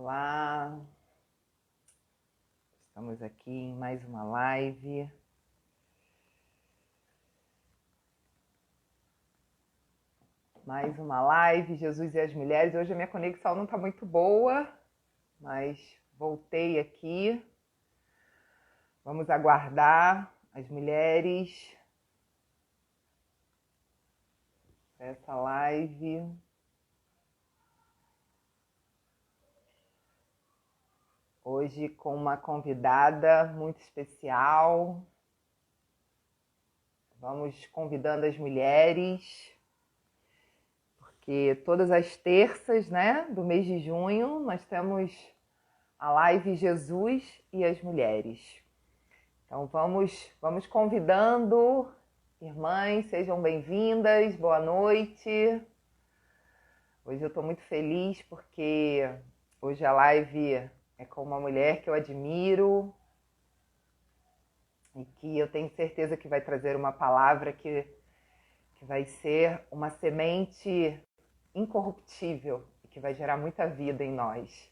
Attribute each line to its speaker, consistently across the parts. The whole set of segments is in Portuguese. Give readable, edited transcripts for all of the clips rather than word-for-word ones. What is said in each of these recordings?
Speaker 1: Olá, estamos aqui em mais uma live. Mais uma live, Jesus e as Mulheres. Hoje a minha conexão não está muito boa, mas voltei aqui. Vamos aguardar as mulheres para essa live. Hoje com uma convidada muito especial. Vamos convidando as mulheres, porque todas as terças, né, do mês de junho, nós temos a live Jesus e as Mulheres. Então vamos convidando, irmãs, sejam bem-vindas, boa noite. Hoje eu estou muito feliz porque hoje a live é com uma mulher que eu admiro e que eu tenho certeza que vai trazer uma palavra que vai ser uma semente incorruptível e que vai gerar muita vida em nós.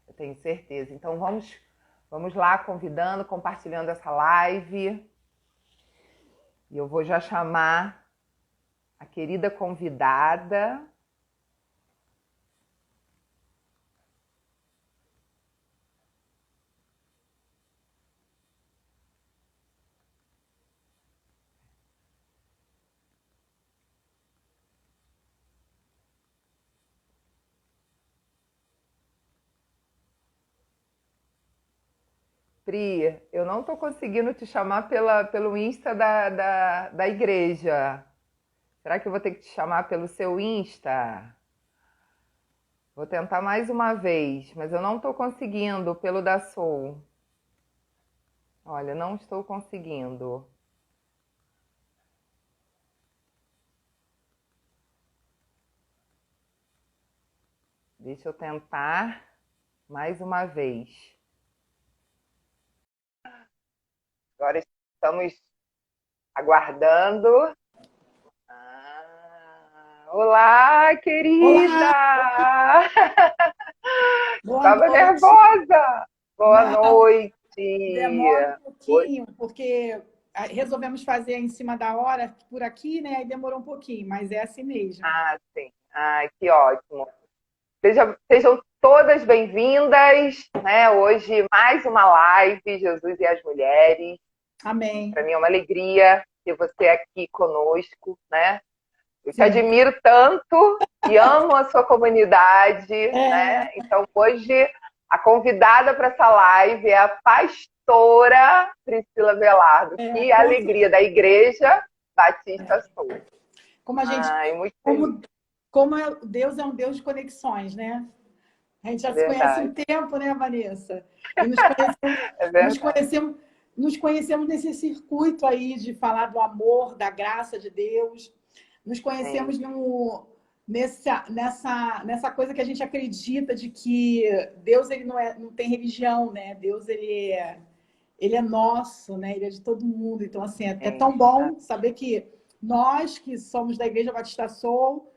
Speaker 1: Eu tenho certeza. Então vamos lá convidando, compartilhando essa live. E eu vou já chamar a querida convidada. Pri, eu não estou conseguindo te chamar pelo Insta da igreja. Será que eu vou ter que te chamar pelo seu Insta? Vou tentar mais uma vez, mas eu não estou conseguindo pelo da Soul. Olha, não estou conseguindo. Deixa eu tentar mais uma vez. Agora estamos aguardando. Olá, querida!
Speaker 2: Olá! Boa
Speaker 1: Estava
Speaker 2: noite.
Speaker 1: nervosa. Boa
Speaker 2: Não,
Speaker 1: noite.
Speaker 2: demora um pouquinho, porque resolvemos fazer em cima da hora por aqui, né? Aí demorou um pouquinho, mas é assim mesmo.
Speaker 1: Ah, sim. Ai, que ótimo. Sejam todas bem-vindas, né? Hoje mais uma live, Jesus e as Mulheres.
Speaker 2: Amém.
Speaker 1: Para mim é uma alegria ter você aqui conosco, né? Eu te
Speaker 2: Sim.
Speaker 1: admiro tanto e amo a sua comunidade,
Speaker 2: É,
Speaker 1: né? Então hoje a convidada para essa live é a pastora Priscila Velardo. Que alegria, da Igreja Batista Sul.
Speaker 2: como a gente,
Speaker 1: Ai, muito feliz.
Speaker 2: como Deus é um Deus de conexões, né? A gente
Speaker 1: É
Speaker 2: já se conhece um
Speaker 1: verdade,
Speaker 2: tempo, né, Vanessa? E
Speaker 1: é
Speaker 2: nos
Speaker 1: verdade.
Speaker 2: conhecemos, nos conhecemos nesse circuito aí de falar do amor, da graça de Deus. Nos conhecemos
Speaker 1: Sim,
Speaker 2: nessa coisa que a gente acredita de que Deus ele não tem religião, né? Deus ele é nosso, né? Ele é de todo mundo. Então, assim, é
Speaker 1: sim.
Speaker 2: tão bom saber que nós que somos da Igreja Batista Soul,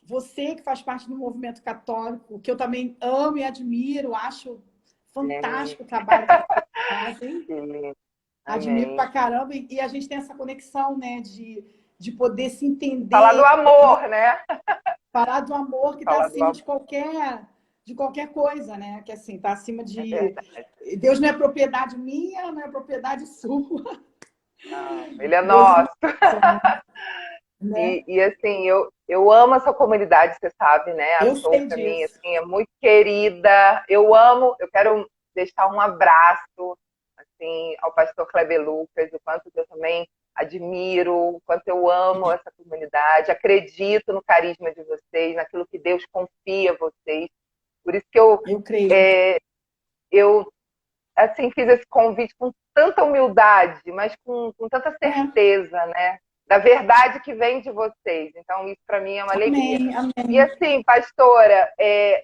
Speaker 2: você que faz parte do movimento católico, que eu também amo e admiro, acho
Speaker 1: Sim,
Speaker 2: fantástico o trabalho que vocês fazem,
Speaker 1: sim.
Speaker 2: admiro
Speaker 1: Amém.
Speaker 2: pra caramba, e a gente tem essa conexão, né, de poder se
Speaker 1: Falar do
Speaker 2: entender,
Speaker 1: amor, né?
Speaker 2: falar do amor que está
Speaker 1: Falar do
Speaker 2: acima
Speaker 1: amor,
Speaker 2: de qualquer coisa, né? Que assim, está acima
Speaker 1: é
Speaker 2: de.
Speaker 1: verdade.
Speaker 2: Deus não é propriedade minha, não é propriedade sua.
Speaker 1: Não, ele é
Speaker 2: Deus é
Speaker 1: nosso.
Speaker 2: nosso, né?
Speaker 1: E assim, eu amo essa comunidade, você sabe, né? A
Speaker 2: Eu
Speaker 1: Soul,
Speaker 2: sei
Speaker 1: para mim,
Speaker 2: disso.
Speaker 1: assim, é muito querida. Eu quero deixar um abraço, assim, ao pastor Kleber Lucas, o quanto eu também admiro, o quanto eu amo essa comunidade, acredito no carisma de vocês, naquilo que Deus confia a vocês. Por isso que
Speaker 2: Eu creio.
Speaker 1: é, eu assim, fiz esse convite com tanta humildade, mas com tanta
Speaker 2: É.
Speaker 1: certeza, né? Da verdade que vem de vocês. Então, isso para mim é uma alegria.
Speaker 2: Amém,
Speaker 1: E
Speaker 2: amém.
Speaker 1: assim, pastora,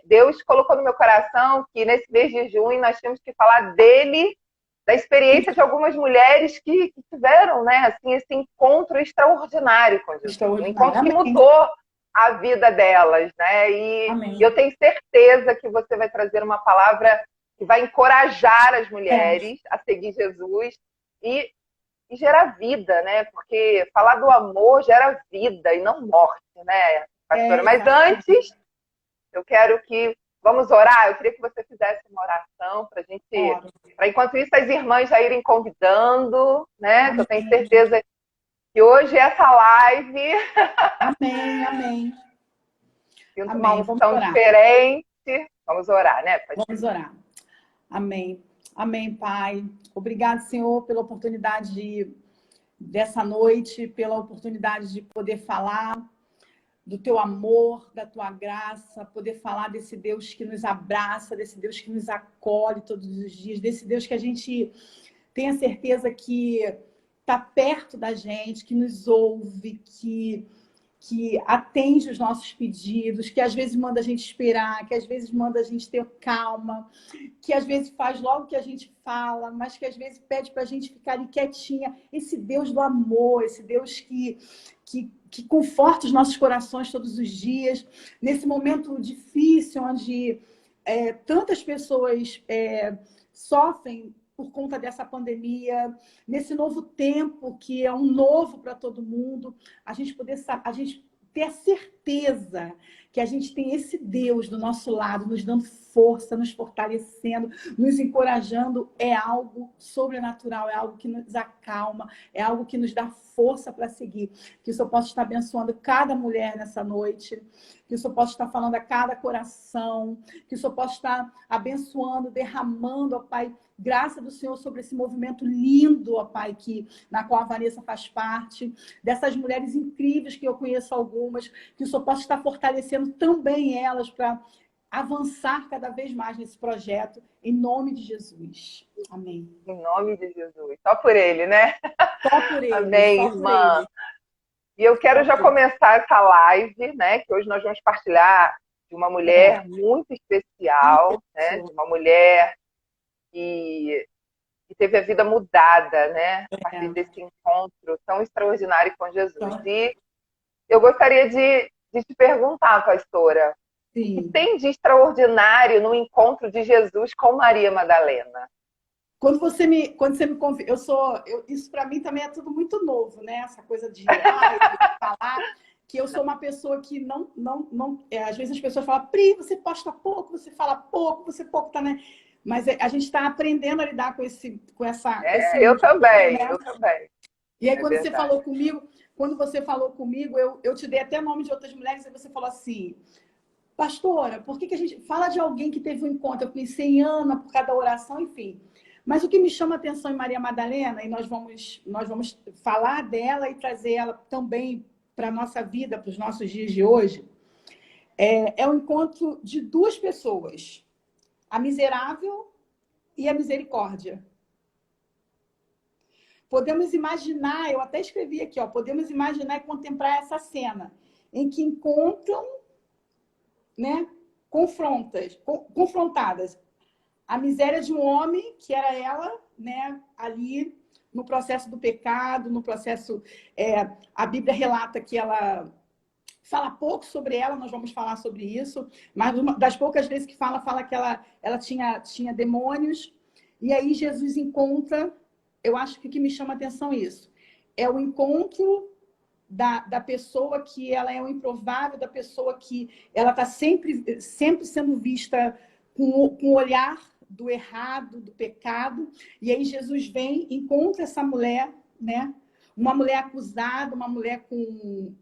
Speaker 1: Deus colocou no meu coração que nesse mês de junho nós temos que falar dele, da experiência de algumas mulheres que tiveram, né, assim, esse encontro extraordinário com Jesus. Um
Speaker 2: Extraordinário.
Speaker 1: encontro que
Speaker 2: Amém.
Speaker 1: mudou. a vida delas, né? E
Speaker 2: Amém.
Speaker 1: eu tenho certeza que você vai trazer uma palavra que vai encorajar as mulheres a seguir Jesus e, e gerar vida, né? Porque falar do amor gera vida e não morte, né, pastora? Mas antes, eu quero que... Vamos orar? Eu queria que você fizesse uma oração para a gente... Para, enquanto isso, as irmãs já irem convidando, né?
Speaker 2: Amém.
Speaker 1: Que eu tenho certeza que hoje essa live...
Speaker 2: Amém, amém.
Speaker 1: Sinto uma
Speaker 2: Amém. Vamos
Speaker 1: unção
Speaker 2: orar.
Speaker 1: diferente. Vamos orar, né?
Speaker 2: Vamos orar. Amém. Amém, Pai. Obrigado, Senhor, pela oportunidade dessa noite, pela oportunidade de poder falar do teu amor, da tua graça, poder falar desse Deus que nos abraça, desse Deus que nos acolhe todos os dias, desse Deus que a gente tem a certeza que está perto da gente, que nos ouve, que atende os nossos pedidos, que às vezes manda a gente esperar, que às vezes manda a gente ter calma, que às vezes faz logo o que a gente fala, mas que às vezes pede para a gente ficar ali quietinha. Esse Deus do amor, esse Deus que conforta os nossos corações todos os dias, nesse momento difícil, onde tantas pessoas sofrem por conta dessa pandemia, nesse novo tempo que é um novo para todo mundo, a gente ter a certeza que a gente tem esse Deus do nosso lado, nos dando força, nos fortalecendo, nos encorajando, é algo sobrenatural, é algo que nos acalma, é algo que nos dá força para seguir. Que o Senhor possa estar abençoando cada mulher nessa noite, que o Senhor possa estar falando a cada coração, que o Senhor possa estar abençoando, derramando, ó Pai, graça do Senhor sobre esse movimento lindo, ó Pai, na qual a Vanessa faz parte, dessas mulheres incríveis que eu conheço algumas, que o Senhor possa estar fortalecendo também elas para avançar cada vez mais nesse projeto, em nome de Jesus. Amém.
Speaker 1: Em nome de Jesus. Só por ele, né?
Speaker 2: Só por ele.
Speaker 1: Amém,
Speaker 2: só
Speaker 1: irmã.
Speaker 2: Ele.
Speaker 1: E eu quero já começar essa live, né? Que hoje nós vamos partilhar de uma mulher muito especial, né? De uma mulher que teve a vida mudada, né? A partir desse encontro tão extraordinário com Jesus. E eu gostaria de te perguntar, pastora, o que tem de extraordinário no encontro de Jesus com Maria Madalena?
Speaker 2: Quando você me convida, isso para mim também é tudo muito novo, né? Essa coisa de falar, que eu sou uma pessoa que não às vezes as pessoas falam, Pri, você posta pouco, você fala pouco, você pouco tá, né? Mas a gente está aprendendo a lidar com esse
Speaker 1: eu também,
Speaker 2: né?
Speaker 1: eu também.
Speaker 2: E aí quando você falou comigo, eu te dei até nome de outras mulheres e você falou assim, pastora, por que a gente fala de alguém que teve um encontro? Eu pensei em Ana por causa da oração, enfim. Mas o que me chama a atenção em Maria Madalena, e nós vamos falar dela e trazer ela também para a nossa vida, para os nossos dias de hoje, é o encontro de duas pessoas, a miserável e a misericórdia. Podemos imaginar, eu até escrevi aqui, podemos imaginar e contemplar essa cena, em que encontram, né, confrontadas a miséria de um homem, que era ela, né, ali no processo do pecado, no processo... a Bíblia relata que ela fala pouco sobre ela, nós vamos falar sobre isso, mas uma das poucas vezes que fala que ela tinha demônios, e aí Jesus encontra, eu acho que o que me chama a atenção é isso, é o encontro da pessoa que ela é o improvável, da pessoa que ela está sempre sendo vista com o olhar do errado, do pecado, e aí Jesus vem, encontra essa mulher, né? Uma mulher acusada, uma mulher que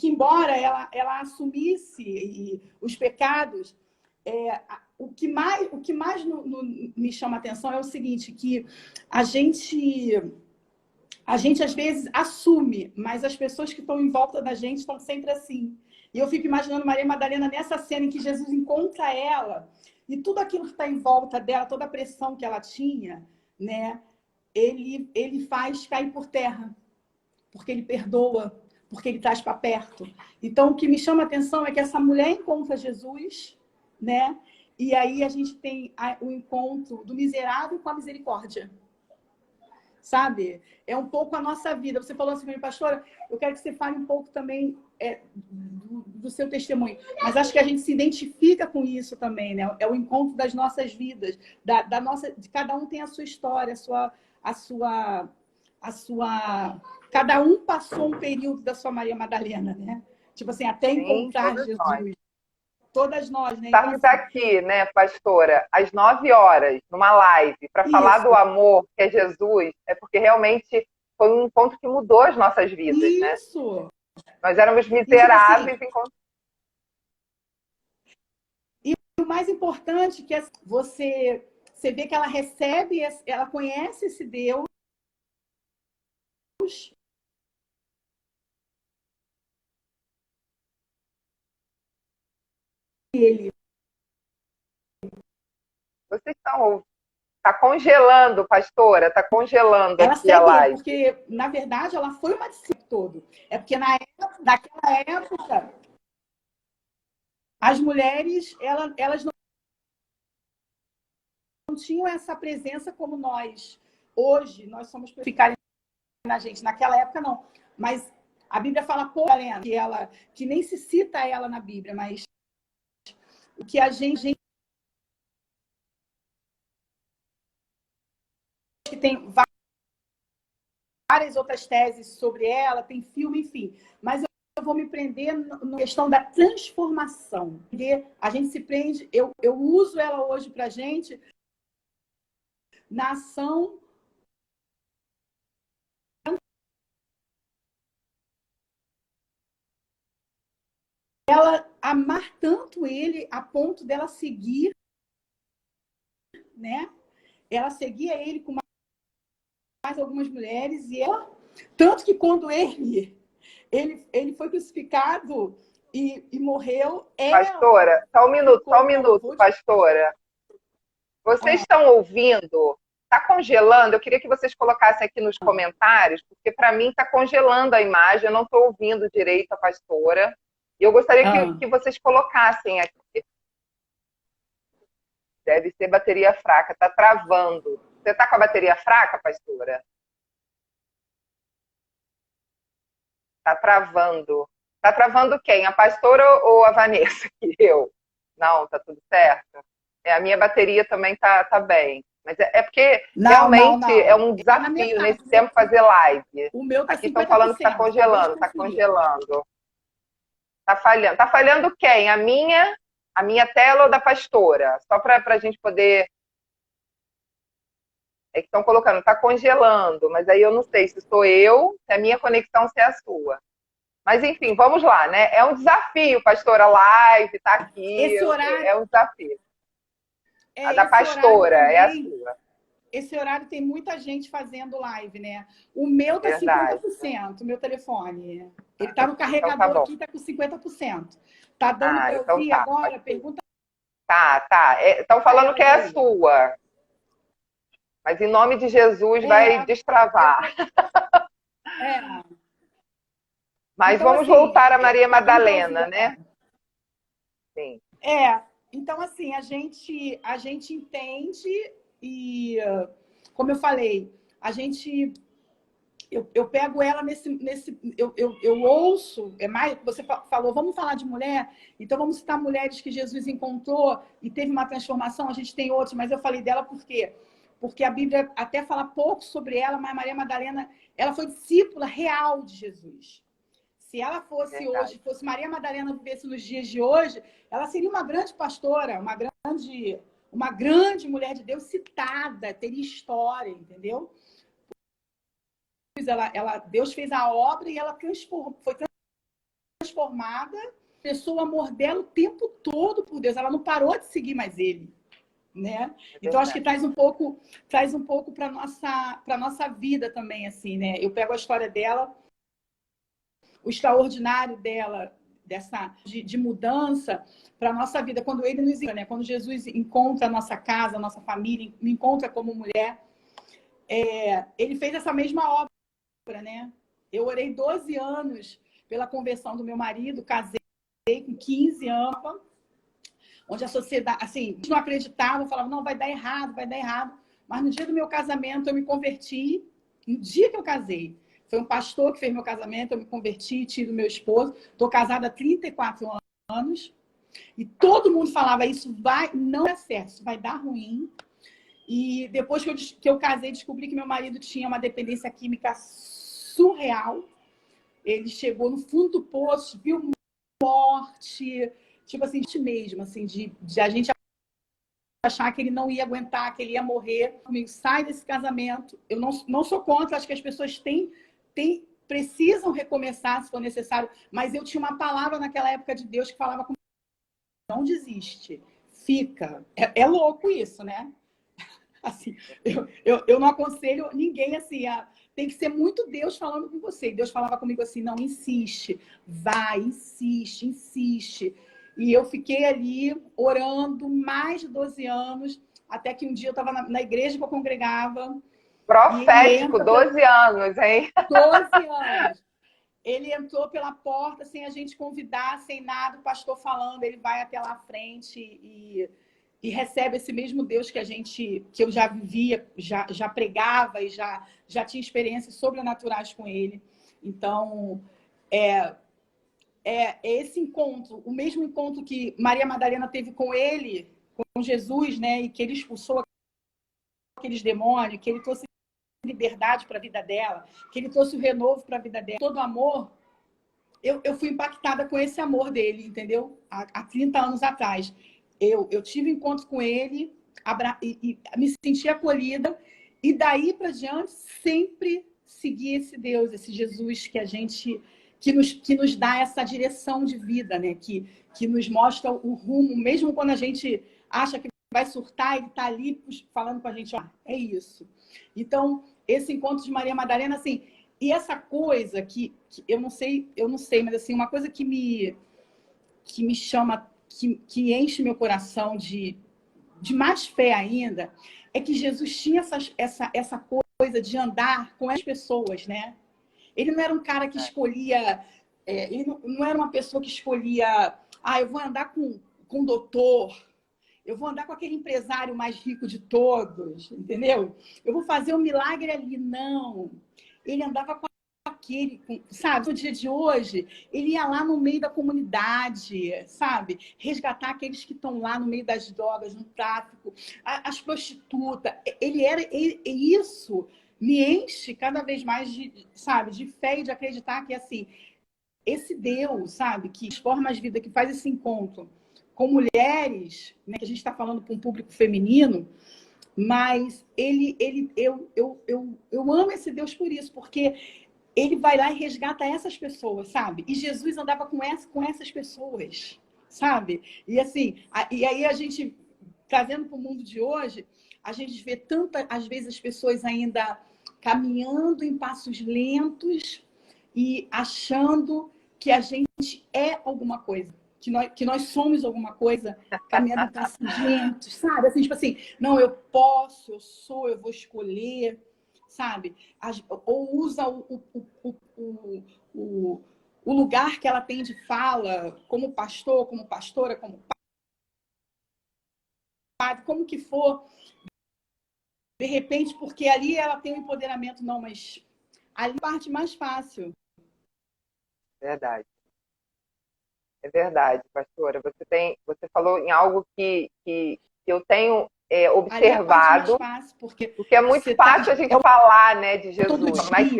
Speaker 2: embora ela assumisse os pecados, o que mais me chama a atenção é o seguinte, que a gente às vezes assume, mas as pessoas que estão em volta da gente estão sempre assim. E eu fico imaginando Maria Madalena nessa cena em que Jesus encontra ela e tudo aquilo que está em volta dela, toda a pressão que ela tinha, né? Ele faz cair por terra, porque ele perdoa, porque ele traz para perto. Então, o que me chama a atenção é que essa mulher encontra Jesus, né? E aí a gente tem o encontro do miserável com a misericórdia. sabe? É um pouco a nossa vida. Você falou assim para mim, pastora, eu quero que você fale um pouco também do seu testemunho. Mas acho que a gente se identifica com isso também, né? É o encontro das nossas vidas, da nossa, de cada um tem a sua história, a sua... Cada um passou um período da sua Maria Madalena, né? Tipo assim, até
Speaker 1: Sim,
Speaker 2: encontrar
Speaker 1: todas nós.
Speaker 2: Jesus. Todas nós, né? Então,
Speaker 1: Estarmos
Speaker 2: assim,
Speaker 1: aqui, né, pastora, às 9 horas, numa live, para falar
Speaker 2: isso,
Speaker 1: do amor que é Jesus, é porque realmente foi um encontro que mudou as nossas vidas, né?
Speaker 2: isso.
Speaker 1: Nós éramos
Speaker 2: E tipo assim,
Speaker 1: miseráveis enquanto...
Speaker 2: e o mais importante que é você vê que ela recebe, ela conhece esse Deus, ele.
Speaker 1: Vocês estão... Está congelando, pastora, está congelando
Speaker 2: Ela
Speaker 1: aqui a
Speaker 2: segue ele,
Speaker 1: live.
Speaker 2: porque, na verdade, ela foi uma discípula todo. É porque naquela época, as mulheres, elas não tinham essa presença como nós. Hoje, nós somos para ficarem na gente. Naquela época, não. Mas a Bíblia fala pouco, Helena, que nem se cita ela na Bíblia, mas o que a gente que tem várias outras teses sobre ela, tem filme, enfim. Mas eu vou me prender na questão da transformação. A gente se prende, eu uso ela hoje para a gente na ação. Ela amar tanto ele a ponto dela seguir, né? Ela seguia ele com mais algumas mulheres e ela, tanto que quando ele foi crucificado e morreu, ela
Speaker 1: Pastora, só um minuto, pastora. Vocês estão ouvindo? Está congelando? Eu queria que vocês colocassem aqui nos comentários, porque para mim está congelando a imagem, eu não estou ouvindo direito a pastora. E eu gostaria que vocês colocassem aqui. Deve ser bateria fraca, está travando. Você está com a bateria fraca, pastora? Está travando. Está travando quem? A pastora ou a Vanessa? Eu. Não, tá tudo certo? A minha bateria também tá bem. Mas é porque realmente é um desafio nesse tempo fazer live.
Speaker 2: O meu tá
Speaker 1: Aqui estão falando que está congelando, está congelando. Está falhando. Está falhando quem? A minha tela ou da pastora? Só para a gente poder... É que estão colocando, está congelando, mas aí eu não sei se sou eu, se é a minha conexão, se é a sua. Mas, enfim, vamos lá, né? É um desafio, pastora, live, tá aqui.
Speaker 2: Esse horário...
Speaker 1: É um desafio. A da pastora
Speaker 2: também,
Speaker 1: é a sua.
Speaker 2: Esse horário tem muita gente fazendo live, né? O meu tá
Speaker 1: Verdade.
Speaker 2: 50%, o meu telefone. Ele tá no carregador
Speaker 1: então tá
Speaker 2: aqui, tá com 50%. Tá dando para
Speaker 1: então
Speaker 2: ouvir agora? Pergunta.
Speaker 1: Tá. Estão falando que é a sua. Mas em nome de Jesus vai destravar. Mas então, vamos assim, voltar a Maria Madalena, né?
Speaker 2: Sim. Então assim, a gente entende e, como eu falei, a gente... Eu pego ela eu ouço, mais, você falou, vamos falar de mulher, então vamos citar mulheres que Jesus encontrou e teve uma transformação, a gente tem outras, mas eu falei dela por quê? Porque a Bíblia até fala pouco sobre ela, mas Maria Madalena, ela foi discípula real de Jesus. Se ela fosse hoje, fosse Maria Madalena vivesse nos dias de hoje, ela seria uma grande pastora, uma grande mulher de Deus citada, teria história, entendeu? Deus fez a obra e ela foi transformada. A pessoa amor dela o tempo todo por Deus. Ela não parou de seguir mais ele, né? Então acho que traz um pouco para nossa vida também, assim, né? Eu pego a história dela, o extraordinário dela, de mudança para a nossa vida, quando ele nos encontra, né? Quando Jesus encontra a nossa casa, a nossa família, me encontra como mulher, ele fez essa mesma obra. Né? Eu orei 12 anos pela conversão do meu marido, casei com 15 anos, onde a sociedade, assim, não acreditava, falava, não, vai dar errado, mas no dia do meu casamento eu me converti No dia que eu casei. Foi um pastor que fez meu casamento, eu me converti, tive meu esposo. Estou casada há 34 anos. E todo mundo falava, isso não é certo, isso vai dar ruim. E depois que eu casei, descobri que meu marido tinha uma dependência química surreal. Ele chegou no fundo do poço, viu morte, tipo assim, mesmo, assim, de a gente achar que ele não ia aguentar, que ele ia morrer. Comigo, sai desse casamento. Eu não sou contra, acho que as pessoas precisam recomeçar se for necessário, mas eu tinha uma palavra naquela época de Deus que falava comigo, não desiste, fica. É louco isso, né? Assim, eu não aconselho ninguém assim, tem que ser muito Deus falando com você. E Deus falava comigo assim, não, insiste, vai, insiste, insiste. E eu fiquei ali orando mais de 12 anos, até que um dia eu estava na igreja que eu congregava.
Speaker 1: Profético, 12 anos, hein?
Speaker 2: 12 anos. Ele entrou pela porta sem a gente convidar, sem nada, o pastor falando, ele vai até lá à frente e recebe esse mesmo Deus que eu já vivia, já pregava e já tinha experiências sobrenaturais com ele. Então, esse encontro, o mesmo encontro que Maria Madalena teve com ele, com Jesus, né, e que ele expulsou aqueles demônios, que ele trouxe liberdade para a vida dela, que ele trouxe o renovo para a vida dela, todo amor. Eu fui impactada com esse amor dele, entendeu? Há 30 anos atrás. Eu tive encontro com ele e me senti acolhida. E daí para diante, sempre segui esse Deus, esse Jesus que nos dá essa direção de vida, né? Que nos mostra o rumo, mesmo quando a gente acha que vai surtar, ele está ali falando com a gente, ó, é isso. Então, esse encontro de Maria Madalena, assim, e essa coisa que eu não sei, mas assim, uma coisa que me chama, que enche meu coração de mais fé ainda, é que Jesus tinha essa coisa de andar com as pessoas, né? Ele não era um cara que escolhia, ele não era uma pessoa que escolhia, eu vou andar com o doutor, eu vou andar com aquele empresário mais rico de todos, entendeu? Eu vou fazer um milagre ali. Não. Ele andava com aquele, sabe? No dia de hoje, ele ia lá no meio da comunidade, sabe? Resgatar aqueles que estão lá no meio das drogas, no tráfico, as prostitutas. Isso me enche cada vez mais de fé e de acreditar que, assim, esse Deus, sabe? Que transforma as vidas, que faz esse encontro com mulheres, né, que a gente está falando para um público feminino, mas eu amo esse Deus por isso, porque ele vai lá e resgata essas pessoas, sabe? E Jesus andava com essas pessoas, sabe? E assim, e aí a gente, trazendo para o mundo de hoje, a gente vê às vezes, as pessoas ainda caminhando em passos lentos e achando que a gente é alguma coisa. Que nós somos alguma coisa, caminhando em passos lentos, sabe? Assim, tipo assim, não, eu posso, eu sou, eu vou escolher, sabe? Ou usa o lugar que ela tem de fala, como pastor, como pastora, como padre, como que for, de repente, porque ali ela tem um empoderamento, não, mas ali é a parte mais fácil.
Speaker 1: Verdade. É verdade, pastora. Você falou em algo que eu tenho observado,
Speaker 2: fácil, porque
Speaker 1: é muito fácil a gente falar, né, de Jesus, mas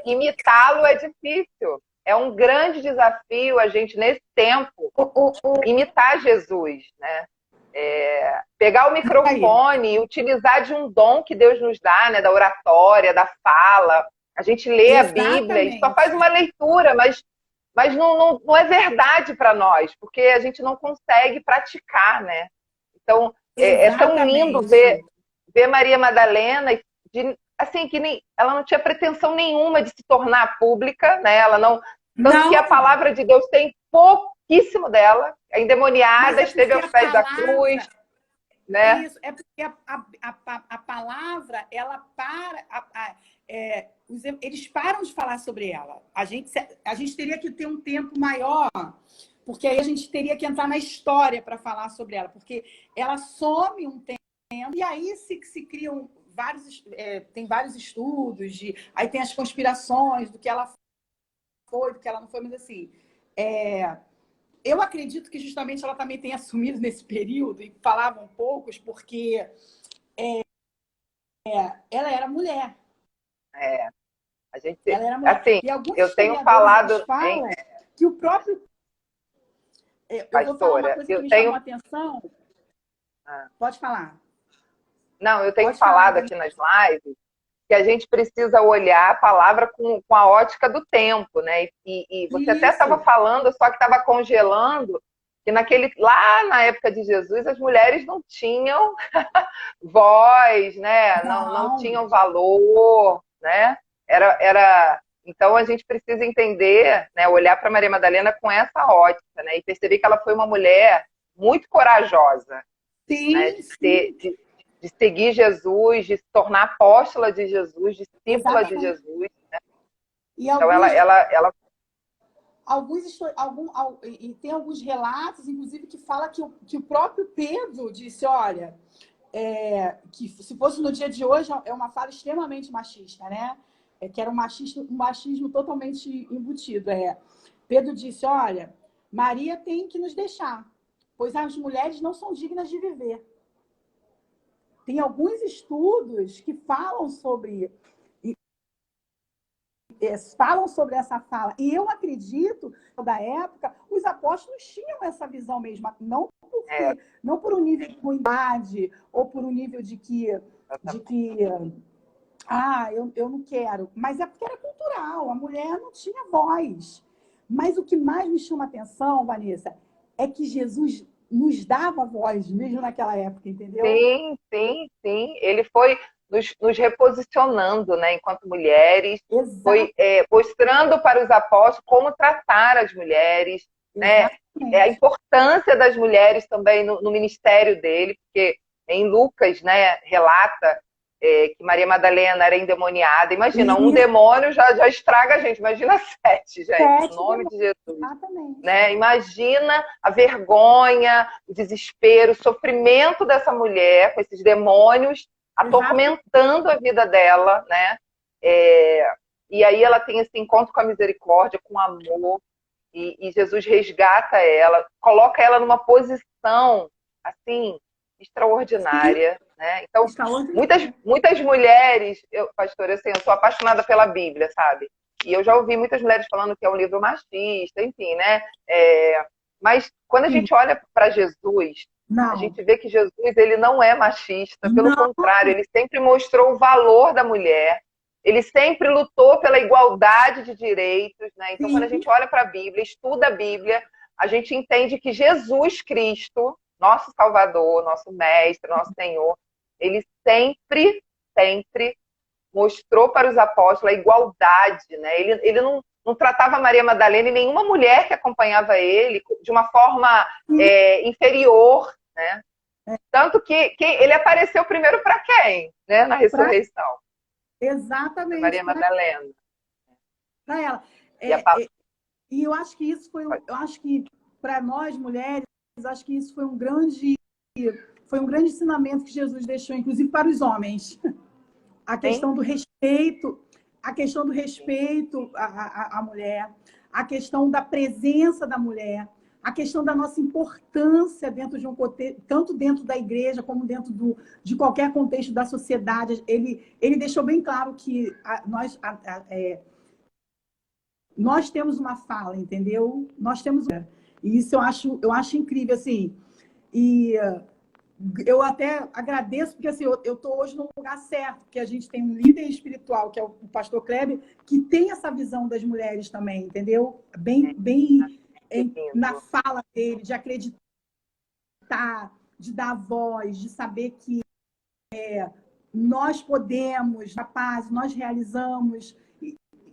Speaker 1: imitá-lo é difícil. É um grande desafio a gente, nesse tempo, imitar Jesus, né? Pegar o microfone e utilizar de um dom que Deus nos dá, né, da oratória, da fala. A gente lê a Bíblia, a gente só faz uma leitura, mas não é verdade para nós, porque a gente não consegue praticar, né? Então, é tão lindo ver Maria Madalena, assim, ela não tinha pretensão nenhuma de se tornar pública, né? Ela não. Tanto que a palavra de Deus tem pouquíssimo dela, a endemoniada esteve aos pés da cruz, né?
Speaker 2: É isso, é porque a palavra, ela para. Eles param de falar sobre ela. A gente teria que ter um tempo maior, porque aí a gente teria que entrar na história para falar sobre ela, porque ela some um tempo, e aí se criam tem vários estudos, aí tem as conspirações do que ela foi, do que ela não foi, mas assim, eu acredito que justamente ela também tenha assumido nesse período, e falavam poucos, porque ela era mulher.
Speaker 1: É, a gente,
Speaker 2: Ela era mulher.
Speaker 1: assim,
Speaker 2: E alguns
Speaker 1: eu tenho
Speaker 2: historiadores eles
Speaker 1: falado,
Speaker 2: falam
Speaker 1: hein,
Speaker 2: que o próprio. Eu vou falar uma
Speaker 1: pastora,
Speaker 2: coisa que
Speaker 1: eu
Speaker 2: me chamou
Speaker 1: tenho,
Speaker 2: a atenção.
Speaker 1: ah,
Speaker 2: Pode falar.
Speaker 1: não, eu tenho
Speaker 2: Pode falar,
Speaker 1: falado
Speaker 2: Vanessa.
Speaker 1: aqui nas lives que a gente precisa olhar a palavra com a ótica do tempo, né? E você até estava
Speaker 2: Isso,
Speaker 1: falando, só que estava congelando, que lá na época de Jesus as mulheres não tinham voz, né? Não
Speaker 2: não,
Speaker 1: tinham valor, né? Então a gente precisa entender, né? Olhar para Maria Madalena com essa ótica, né? E perceber que ela foi uma mulher muito corajosa, né?
Speaker 2: sim,
Speaker 1: De
Speaker 2: sim,
Speaker 1: de seguir Jesus, de se tornar apóstola de Jesus, discípula de
Speaker 2: exatamente.
Speaker 1: Jesus.
Speaker 2: E
Speaker 1: Então
Speaker 2: e tem alguns relatos, inclusive, que fala que o próprio Pedro disse, olha, que se fosse no dia de hoje, é uma fala extremamente machista, né? Que era um machismo totalmente embutido. Pedro disse, olha, Maria tem que nos deixar, pois as mulheres não são dignas de viver. Tem alguns estudos que falam sobre essa fala. E eu acredito que, da época, os apóstolos tinham essa visão mesmo. Não por um nível de ruindade ou por um nível de que eu não quero. Mas é porque era cultural. A mulher não tinha voz. Mas o que mais me chama a atenção, Vanessa, é que Jesus nos dava voz mesmo naquela época, entendeu?
Speaker 1: sim, sim, sim. Ele foi nos reposicionando, né, enquanto mulheres, foi
Speaker 2: Exato,
Speaker 1: mostrando para os apóstolos como tratar as mulheres, né, a
Speaker 2: exatamente.
Speaker 1: importância das mulheres também no ministério dele, porque em Lucas, né, relata que Maria Madalena era endemoniada. Imagina, um
Speaker 2: E
Speaker 1: demônio já estraga a gente, imagina sete, gente, em
Speaker 2: 7
Speaker 1: nome de Jesus.
Speaker 2: exatamente.
Speaker 1: Né? Imagina a vergonha, o desespero, o sofrimento dessa mulher com esses demônios
Speaker 2: Exato.
Speaker 1: atormentando a vida dela, né? E aí ela tem esse encontro com a misericórdia, com o amor, e Jesus resgata ela, coloca ela numa posição assim
Speaker 2: Sim,
Speaker 1: extraordinária, né? Então,
Speaker 2: extraordinário.
Speaker 1: muitas mulheres, pastor, assim, eu sou apaixonada pela Bíblia, sabe? E eu já ouvi muitas mulheres falando que é um livro machista, enfim, né? Mas quando a
Speaker 2: Sim,
Speaker 1: gente olha para Jesus, a
Speaker 2: não,
Speaker 1: gente vê que Jesus ele não é machista, pelo
Speaker 2: não,
Speaker 1: contrário, ele sempre mostrou o valor da mulher, ele sempre lutou pela igualdade de direitos, né? Então, quando a
Speaker 2: sim,
Speaker 1: gente olha para a Bíblia, estuda a Bíblia, a gente entende que Jesus Cristo, nosso Salvador, nosso Mestre, nosso Senhor, ele sempre mostrou para os apóstolos a igualdade, né? Ele não tratava Maria Madalena e nenhuma mulher que acompanhava ele de uma forma
Speaker 2: sim,
Speaker 1: inferior, né? Tanto que ele apareceu primeiro para quem, né? Na
Speaker 2: pra,
Speaker 1: ressurreição, para
Speaker 2: exatamente
Speaker 1: Maria Madalena.
Speaker 2: para ela.
Speaker 1: E a
Speaker 2: E eu acho que isso eu acho que para nós mulheres, acho que isso foi um grande ensinamento que Jesus deixou, inclusive para os homens. A
Speaker 1: sim,
Speaker 2: questão do respeito, a questão do respeito à mulher, a questão da presença da mulher, a questão da nossa importância dentro de um contexto, tanto dentro da igreja como dentro de qualquer contexto da sociedade. Ele deixou bem claro que nós temos uma fala, entendeu? Nós temos. E isso eu acho incrível, assim. E eu até agradeço, porque assim, eu estou hoje no lugar certo, porque a gente tem um líder espiritual, que é o pastor Kleber, que tem essa visão das mulheres também, entendeu? Bem
Speaker 1: que
Speaker 2: na
Speaker 1: lindo.
Speaker 2: fala dele, de acreditar, de dar voz, de saber que nós podemos, capazes, nós realizamos,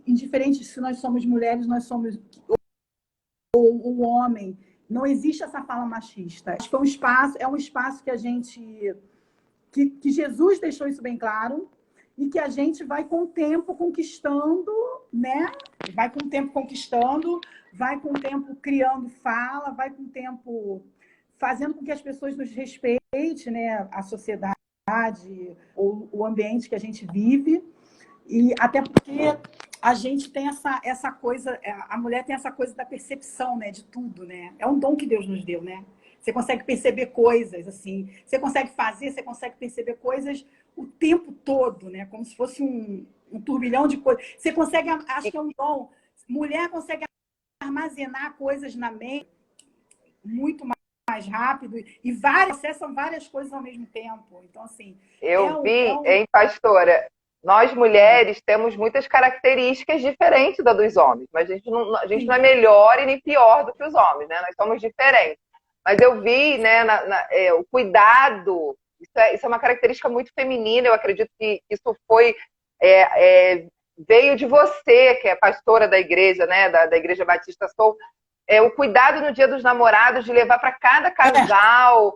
Speaker 2: indiferente se nós somos mulheres, nós somos ou o homem. Não existe essa fala machista. Acho que é um espaço que a gente que Jesus deixou isso bem claro e que a gente vai com o tempo conquistando, né? Vai com o tempo conquistando, vai com o tempo criando fala, vai com o tempo fazendo com que as pessoas nos respeitem, né? A sociedade. cidade ou o ambiente que a gente vive. E até porque a gente tem essa coisa, a mulher tem essa coisa da percepção, né, de tudo, né? É um dom que Deus nos deu, né? Você consegue perceber coisas, assim. Você consegue fazer, você consegue perceber coisas o tempo todo, né? Como se fosse um turbilhão de coisas. Você consegue, acho que é um dom. Mulher consegue armazenar coisas na mente muito mais rápido e acessam várias coisas ao mesmo tempo. Então, assim,
Speaker 1: Eu vi, hein, pastora? Nós mulheres temos muitas características diferentes da dos homens, mas a gente não é melhor e nem pior do que os homens, né? Nós somos diferentes. Mas eu vi, né, o cuidado, isso é uma característica muito feminina, eu acredito que isso veio de você, que é pastora da igreja, né, da Igreja Batista Soul, o cuidado no Dia dos Namorados, de levar para cada casal,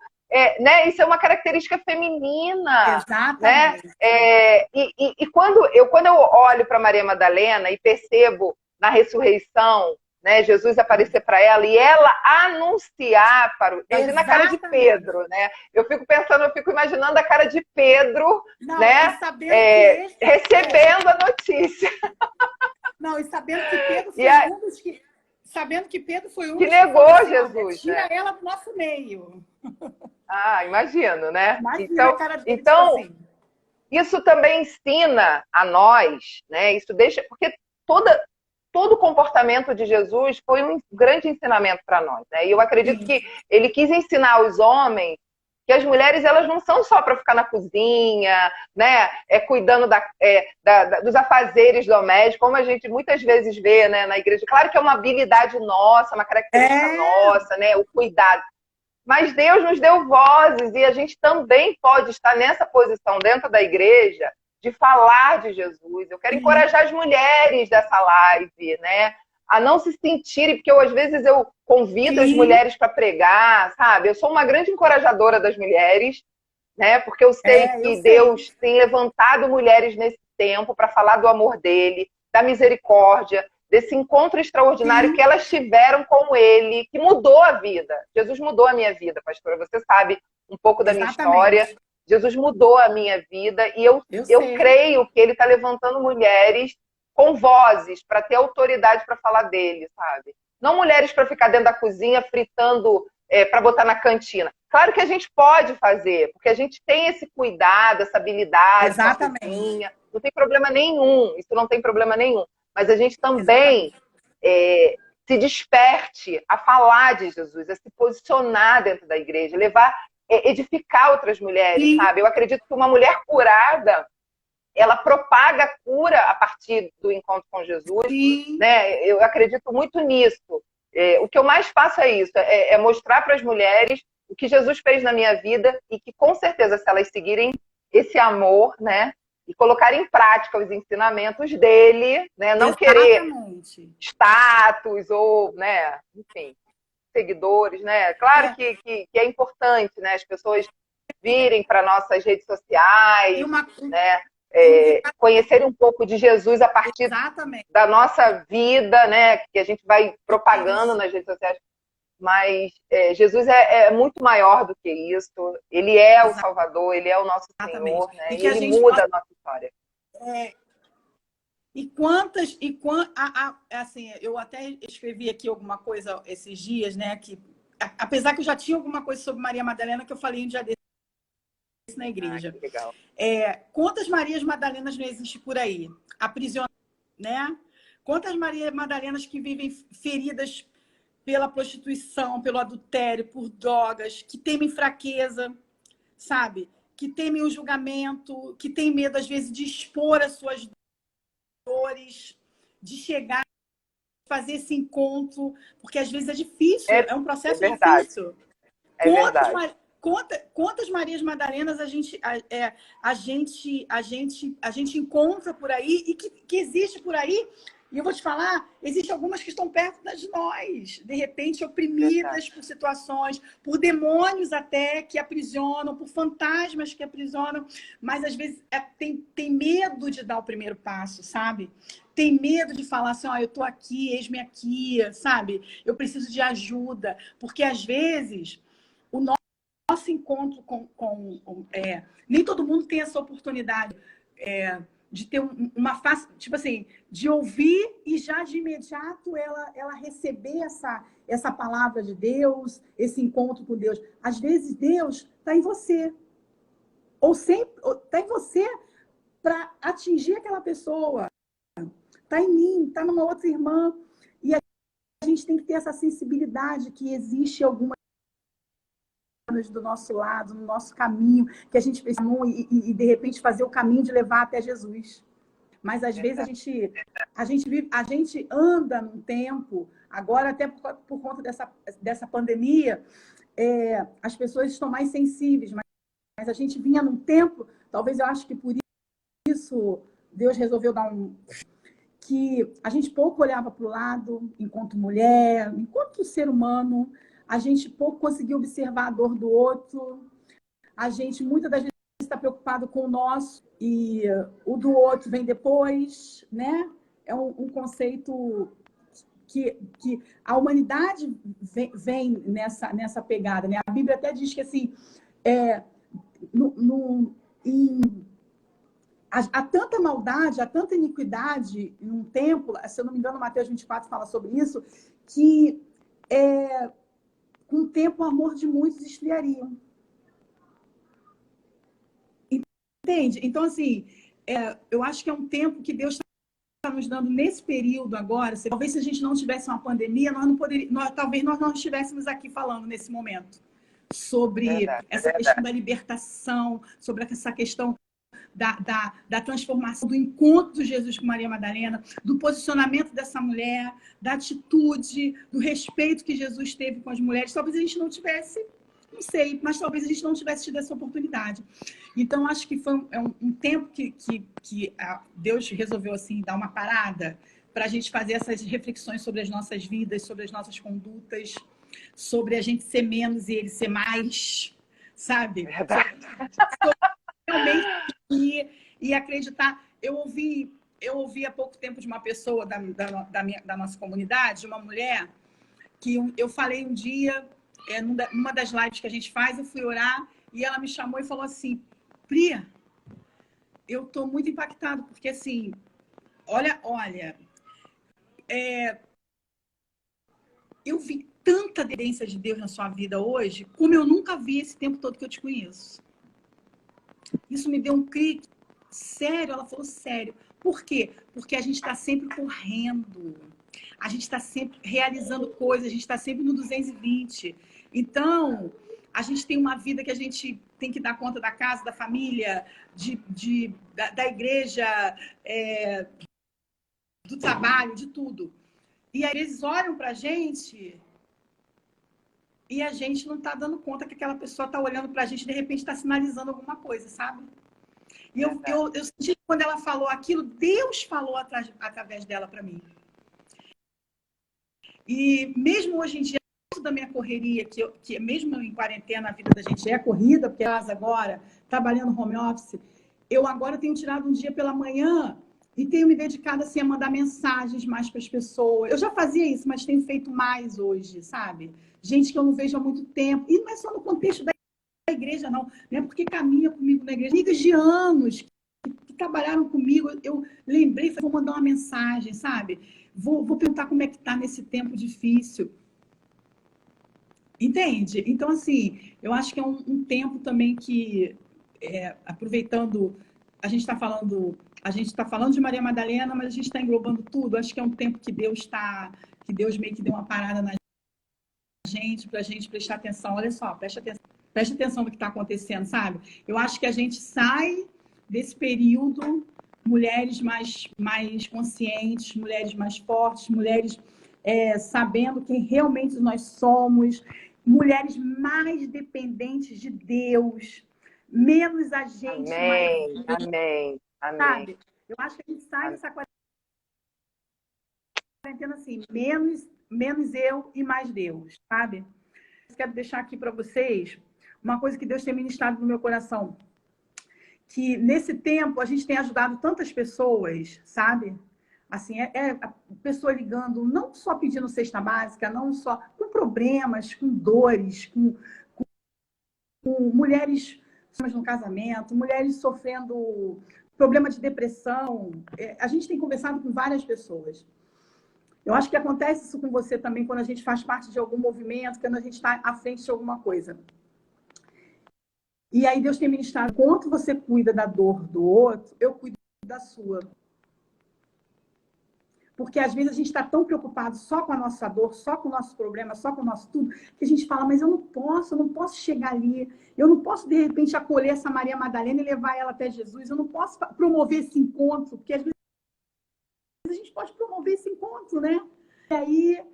Speaker 1: né, isso é uma característica feminina.
Speaker 2: Exatamente.
Speaker 1: Né? E quando eu olho para Maria Madalena e percebo na ressurreição, né, Jesus aparecer para ela e ela anunciar para o... Imagina a cara de Pedro, né? Eu fico imaginando a cara de Pedro,
Speaker 2: não,
Speaker 1: né? Recebendo a notícia.
Speaker 2: Não, e sabendo que Pedro foi um dos que... Sabendo que Pedro foi um
Speaker 1: que negou
Speaker 2: assim,
Speaker 1: Jesus.
Speaker 2: Tira
Speaker 1: né?
Speaker 2: ela do nosso meio.
Speaker 1: Ah, imagino, né?
Speaker 2: Imagina a cara dele,
Speaker 1: então
Speaker 2: assim.
Speaker 1: Isso também ensina a nós, né? Isso deixa... Porque todo o comportamento de Jesus foi um grande ensinamento para nós, né? E eu acredito que ele quis ensinar aos homens que as mulheres, elas não são só para ficar na cozinha, né? Cuidando dos afazeres domésticos, como a gente muitas vezes vê, né, na igreja. Claro que é uma habilidade nossa, uma característica nossa, né? O cuidado. Mas Deus nos deu vozes e a gente também pode estar nessa posição dentro da igreja de falar de Jesus. Eu quero encorajar as mulheres dessa live, né? A não se sentirem, porque às vezes eu convido as mulheres para pregar, sabe? Eu sou uma grande encorajadora das mulheres, né? Porque eu sei que Deus tem levantado mulheres nesse tempo para falar do amor dele, da misericórdia, desse encontro extraordinário que elas tiveram com ele, que mudou a vida. Jesus mudou a minha vida, pastora. Você sabe um pouco da minha história. Jesus mudou a minha vida e eu creio que ele está levantando mulheres com vozes para ter autoridade para falar dele, sabe? Não mulheres para ficar dentro da cozinha fritando para botar na cantina. Claro que a gente pode fazer, porque a gente tem esse cuidado, essa habilidade com a cozinha. Não tem problema nenhum, isso não tem problema nenhum. Mas a gente também se desperte a falar de Jesus, a se posicionar dentro da igreja, edificar outras mulheres, sabe? Eu acredito que uma mulher curada, ela propaga a cura a partir do encontro com Jesus, né? Eu acredito muito nisso. O que eu mais faço é isso, é mostrar para as mulheres o que Jesus fez na minha vida e que, com certeza, se elas seguirem esse amor, né? E colocar em prática os ensinamentos dele, né? Não querer status ou, né? Enfim, seguidores, né? Claro que é importante, né? As pessoas virem para nossas redes sociais, né? Conhecerem um pouco de Jesus a partir da nossa vida, né? Que a gente vai propagando nas redes sociais. Mas Jesus é muito maior do que isso. Ele é o Salvador, ele é o nosso Senhor, né? E ele muda a nossa história.
Speaker 2: Assim, eu até escrevi aqui alguma coisa esses dias, né? Que apesar que eu já tinha alguma coisa sobre Maria Madalena que eu falei um dia desse na igreja.
Speaker 1: Que legal.
Speaker 2: Quantas Marias Madalenas não existem por aí? Aprisionadas, né? Quantas Marias Madalenas que vivem feridas pela prostituição, pelo adultério, por drogas, que temem fraqueza, sabe? Que temem o julgamento, que têm medo, às vezes, de expor as suas dores, de chegar, fazer esse encontro, porque às vezes é difícil, é um processo difícil. Quantas Marias Madalenas a gente encontra por aí e que existe por aí? E eu vou te falar, existem algumas que estão perto de nós, de repente oprimidas por situações, por demônios até que aprisionam, por fantasmas que aprisionam, mas às vezes tem medo de dar o primeiro passo, sabe? Tem medo de falar assim, eu tô aqui, eis-me aqui, sabe? Eu preciso de ajuda, porque às vezes o nosso nosso encontro nem todo mundo tem essa oportunidade de ter uma face, tipo assim, de ouvir e já de imediato ela receber essa palavra de Deus, esse encontro com Deus. Às vezes Deus está em você, ou sempre está em você para atingir aquela pessoa, está em mim, está numa outra irmã, e a gente tem que ter essa sensibilidade que existe algumas do nosso lado, no nosso caminho, que a gente precisa e de repente fazer o caminho de levar até Jesus. Mas às vezes a gente anda num tempo, agora até por conta dessa pandemia, as pessoas estão mais sensíveis, mas a gente vinha num tempo, talvez eu acho que por isso Deus resolveu dar que a gente pouco olhava para o lado, enquanto mulher, enquanto ser humano, a gente pouco conseguia observar a dor do outro, a gente muitas das vezes está preocupado com o nosso e o do outro vem depois, né? É um conceito que a humanidade vem nessa pegada, né? A Bíblia até diz que assim, há tanta maldade, há tanta iniquidade em um tempo, se eu não me engano, Mateus 24 fala sobre isso, que com o tempo o amor de muitos esfriaria. Entende? Então, assim, eu acho que é um tempo que Deus está nos dando nesse período agora. Talvez se a gente não tivesse uma pandemia, talvez nós não estivéssemos aqui falando nesse momento sobre essa questão da libertação, sobre essa questão da transformação, do encontro de Jesus com Maria Madalena, do posicionamento dessa mulher, da atitude, do respeito que Jesus teve com as mulheres. Talvez a gente não tivesse, não sei, mas talvez a gente não tivesse tido essa oportunidade. Então, acho que foi um tempo que Deus resolveu assim, dar uma parada para a gente fazer essas reflexões sobre as nossas vidas, sobre as nossas condutas, sobre a gente ser menos e ele ser mais, sabe? Sobre realmente e acreditar. Eu ouvi há pouco tempo de uma pessoa da nossa comunidade, uma mulher, que eu falei um dia, numa das lives que a gente faz, eu fui orar e ela me chamou e falou assim: Pri, eu estou muito impactada, porque assim, olha, eu vi tanta aderência de Deus na sua vida hoje, como eu nunca vi esse tempo todo que eu te conheço. Isso me deu um clique. Sério? Ela falou sério. Por quê? Porque a gente está sempre correndo. A gente está sempre realizando coisas, a gente está sempre no 220. Então, a gente tem uma vida que a gente tem que dar conta da casa, da família, da igreja, do trabalho, de tudo. E aí eles olham para a gente e a gente não está dando conta que aquela pessoa está olhando para a gente e de repente está sinalizando alguma coisa, sabe? E eu senti que quando ela falou aquilo, Deus falou através dela para mim. E mesmo hoje em dia, da minha correria, que mesmo em quarentena a vida da gente é corrida, porque agora, trabalhando home office, eu agora tenho tirado um dia pela manhã e tenho me dedicado assim, a mandar mensagens mais para as pessoas. Eu já fazia isso, mas tenho feito mais hoje, sabe? Gente que eu não vejo há muito tempo. E não é só no contexto da igreja, não é porque caminha comigo na igreja. Amigas de anos que trabalharam comigo, eu lembrei, vou mandar uma mensagem, sabe? Vou perguntar como é que está nesse tempo difícil. Entende? Então, assim, eu acho que é um tempo também que, aproveitando, a gente está falando de Maria Madalena, mas a gente está englobando tudo. Acho que é um tempo que Deus meio que deu uma parada na gente, para a gente prestar atenção. Olha só, preste atenção no que está acontecendo, sabe? Eu acho que a gente sai desse período, mulheres mais conscientes, mulheres mais fortes, mulheres sabendo quem realmente nós somos, mulheres mais dependentes de Deus, menos a gente.
Speaker 1: Amém.
Speaker 2: Sabe? Eu acho que a gente sai dessa quarentena assim, menos eu e mais Deus, sabe? Quero deixar aqui para vocês uma coisa que Deus tem ministrado no meu coração, que nesse tempo a gente tem ajudado tantas pessoas, sabe? Assim, a pessoa ligando, não só pedindo cesta básica, não só com problemas, com dores, com mulheres no casamento, mulheres sofrendo problema de depressão. A gente tem conversado com várias pessoas. Eu acho que acontece isso com você também quando a gente faz parte de algum movimento, quando a gente está à frente de alguma coisa. E aí Deus tem ministrado, enquanto você cuida da dor do outro, eu cuido da sua. Porque às vezes a gente está tão preocupado só com a nossa dor, só com o nosso problema, só com o nosso tudo, que a gente fala, mas eu não posso chegar ali, eu não posso, de repente, acolher essa Maria Madalena e levar ela até Jesus, eu não posso promover esse encontro, porque às vezes a gente pode promover esse encontro, né? E aí,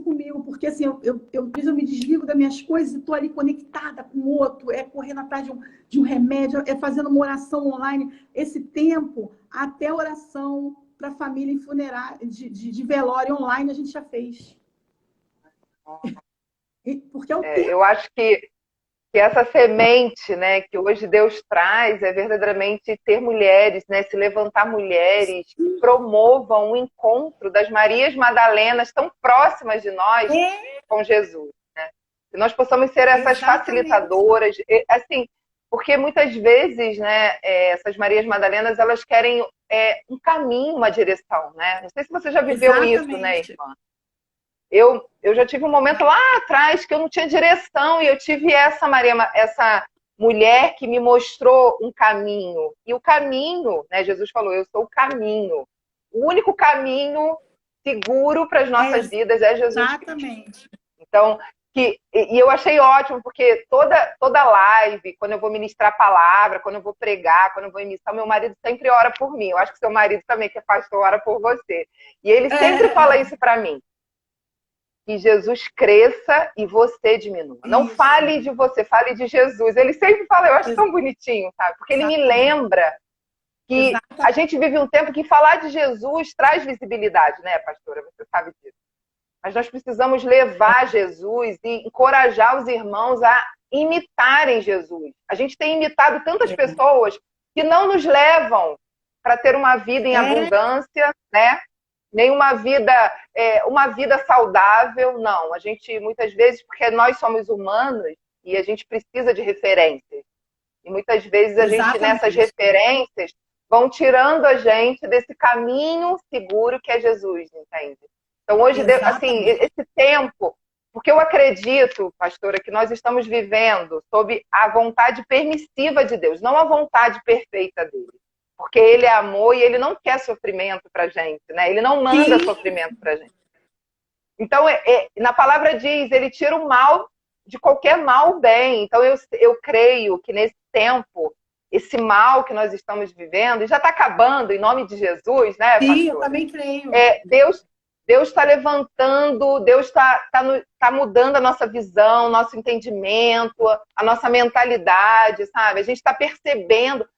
Speaker 2: comigo, porque assim, eu me desligo das minhas coisas e estou ali conectada com o outro, correndo atrás de um remédio, fazendo uma oração online. Esse tempo, até oração para família em funerária, de velório online, a gente já fez. Porque é o tempo.
Speaker 1: Eu acho que essa semente, né, que hoje Deus traz é verdadeiramente ter mulheres, né, se levantar mulheres que promovam o encontro das Marias Madalenas tão próximas de nós com Jesus, né? Que nós possamos ser essas facilitadoras, assim, porque muitas vezes, né, essas Marias Madalenas, elas querem um caminho, uma direção, né? Não sei se você já viveu isso, né, irmã? Eu já tive um momento lá atrás que eu não tinha direção e eu tive essa mulher que me mostrou um caminho. E o caminho, né, Jesus falou, eu sou o caminho. O único caminho seguro para as nossas vidas é Jesus Cristo. Então, e eu achei ótimo, porque toda live, quando eu vou ministrar a palavra, quando eu vou pregar, quando eu vou ministrar, meu marido sempre ora por mim. Eu acho que seu marido também, que é pastor, ora por você. E ele sempre fala isso para mim. Que Jesus cresça e você diminua. Não fale de você, fale de Jesus. Ele sempre fala, eu acho tão bonitinho, sabe? Porque ele me lembra que a gente vive um tempo que falar de Jesus traz visibilidade, né, pastora? Você sabe disso. Mas nós precisamos levar Jesus e encorajar os irmãos a imitarem Jesus. A gente tem imitado tantas pessoas que não nos levam para ter uma vida em abundância, né? Nem uma vida saudável, não. A gente, muitas vezes, porque nós somos humanos e a gente precisa de referências. E muitas vezes a gente, nessas referências, vão tirando a gente desse caminho seguro que é Jesus, entende? Então, hoje, assim, esse tempo, porque eu acredito, pastora, que nós estamos vivendo sob a vontade permissiva de Deus, não a vontade perfeita dele. Porque ele é amor e ele não quer sofrimento pra gente, né? Ele não manda sofrimento pra gente. Então, na palavra diz, ele tira o mal, de qualquer mal, o bem. Então, eu creio que nesse tempo, esse mal que nós estamos vivendo, e já está acabando, em nome de Jesus, né, pastor?
Speaker 2: Sim, eu também creio.
Speaker 1: Deus está levantando, Deus está mudando a nossa visão, nosso entendimento, a nossa mentalidade, sabe? A gente está percebendo...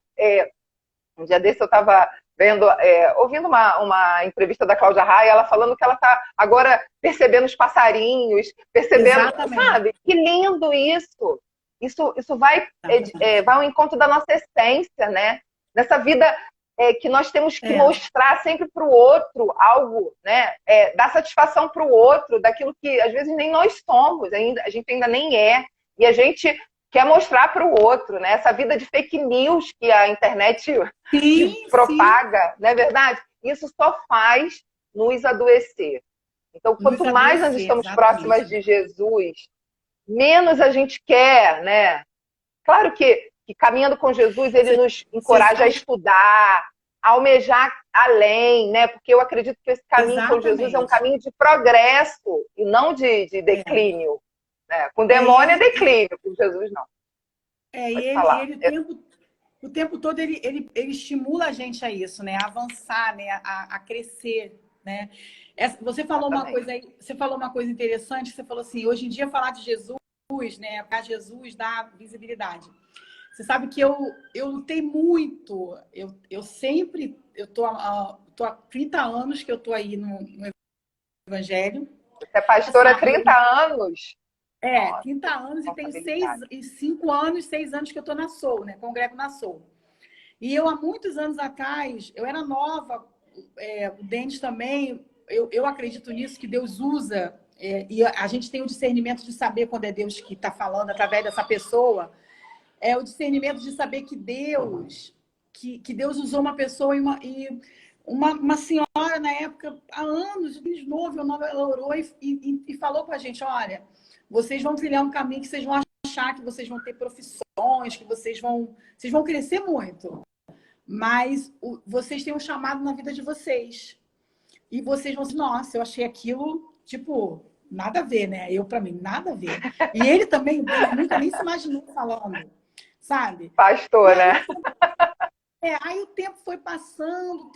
Speaker 1: Um dia desse eu estava ouvindo uma entrevista da Cláudia Raia, ela falando que ela está agora percebendo os passarinhos, percebendo, sabe? Que lindo isso! Isso vai ao encontro da nossa essência, né? Nessa vida que nós temos que mostrar sempre para o outro algo, né? Dar satisfação para o outro, daquilo que às vezes nem nós somos, a gente ainda nem é. E a gente quer mostrar para o outro, né? Essa vida de fake news que a internet propaga, não é verdade? Isso só faz nos adoecer. Então, quanto mais nós estamos próximas de Jesus, menos a gente quer, né? Claro que caminhando com Jesus, ele nos encoraja a estudar, a almejar além, né? Porque eu acredito que esse caminho com Jesus é um caminho de progresso e não de declínio. Com demônio é declínio, com Jesus não.
Speaker 2: O tempo todo ele estimula a gente a isso, né? A avançar, né? A crescer, né? Você falou uma coisa aí, você falou uma coisa interessante, você falou assim, hoje em dia falar de Jesus, né? Para Jesus dá visibilidade. Você sabe que eu lutei muito, eu tô há 30 anos que eu tô aí no Evangelho.
Speaker 1: Você é pastora há 30 anos?
Speaker 2: 30 anos e tem 6 anos que eu estou na Soul, né? Congrego na Soul. E eu, há muitos anos atrás, eu era nova, o Denis também, eu acredito nisso, que Deus usa, e a gente tem o discernimento de saber quando é Deus que está falando através dessa pessoa, é o discernimento de saber que Deus usou uma pessoa uma senhora na época, há anos, de novo, ela orou e falou com a gente, olha, vocês vão trilhar um caminho que vocês vão achar que vocês vão ter profissões, que vocês vão crescer muito. Mas vocês têm um chamado na vida de vocês. E vocês vão dizer, nossa, eu achei aquilo, tipo, nada a ver, né? Para mim, nada a ver. E ele também, nunca nem se imaginou falando, sabe?
Speaker 1: Pastor, né?
Speaker 2: Aí o tempo foi passando,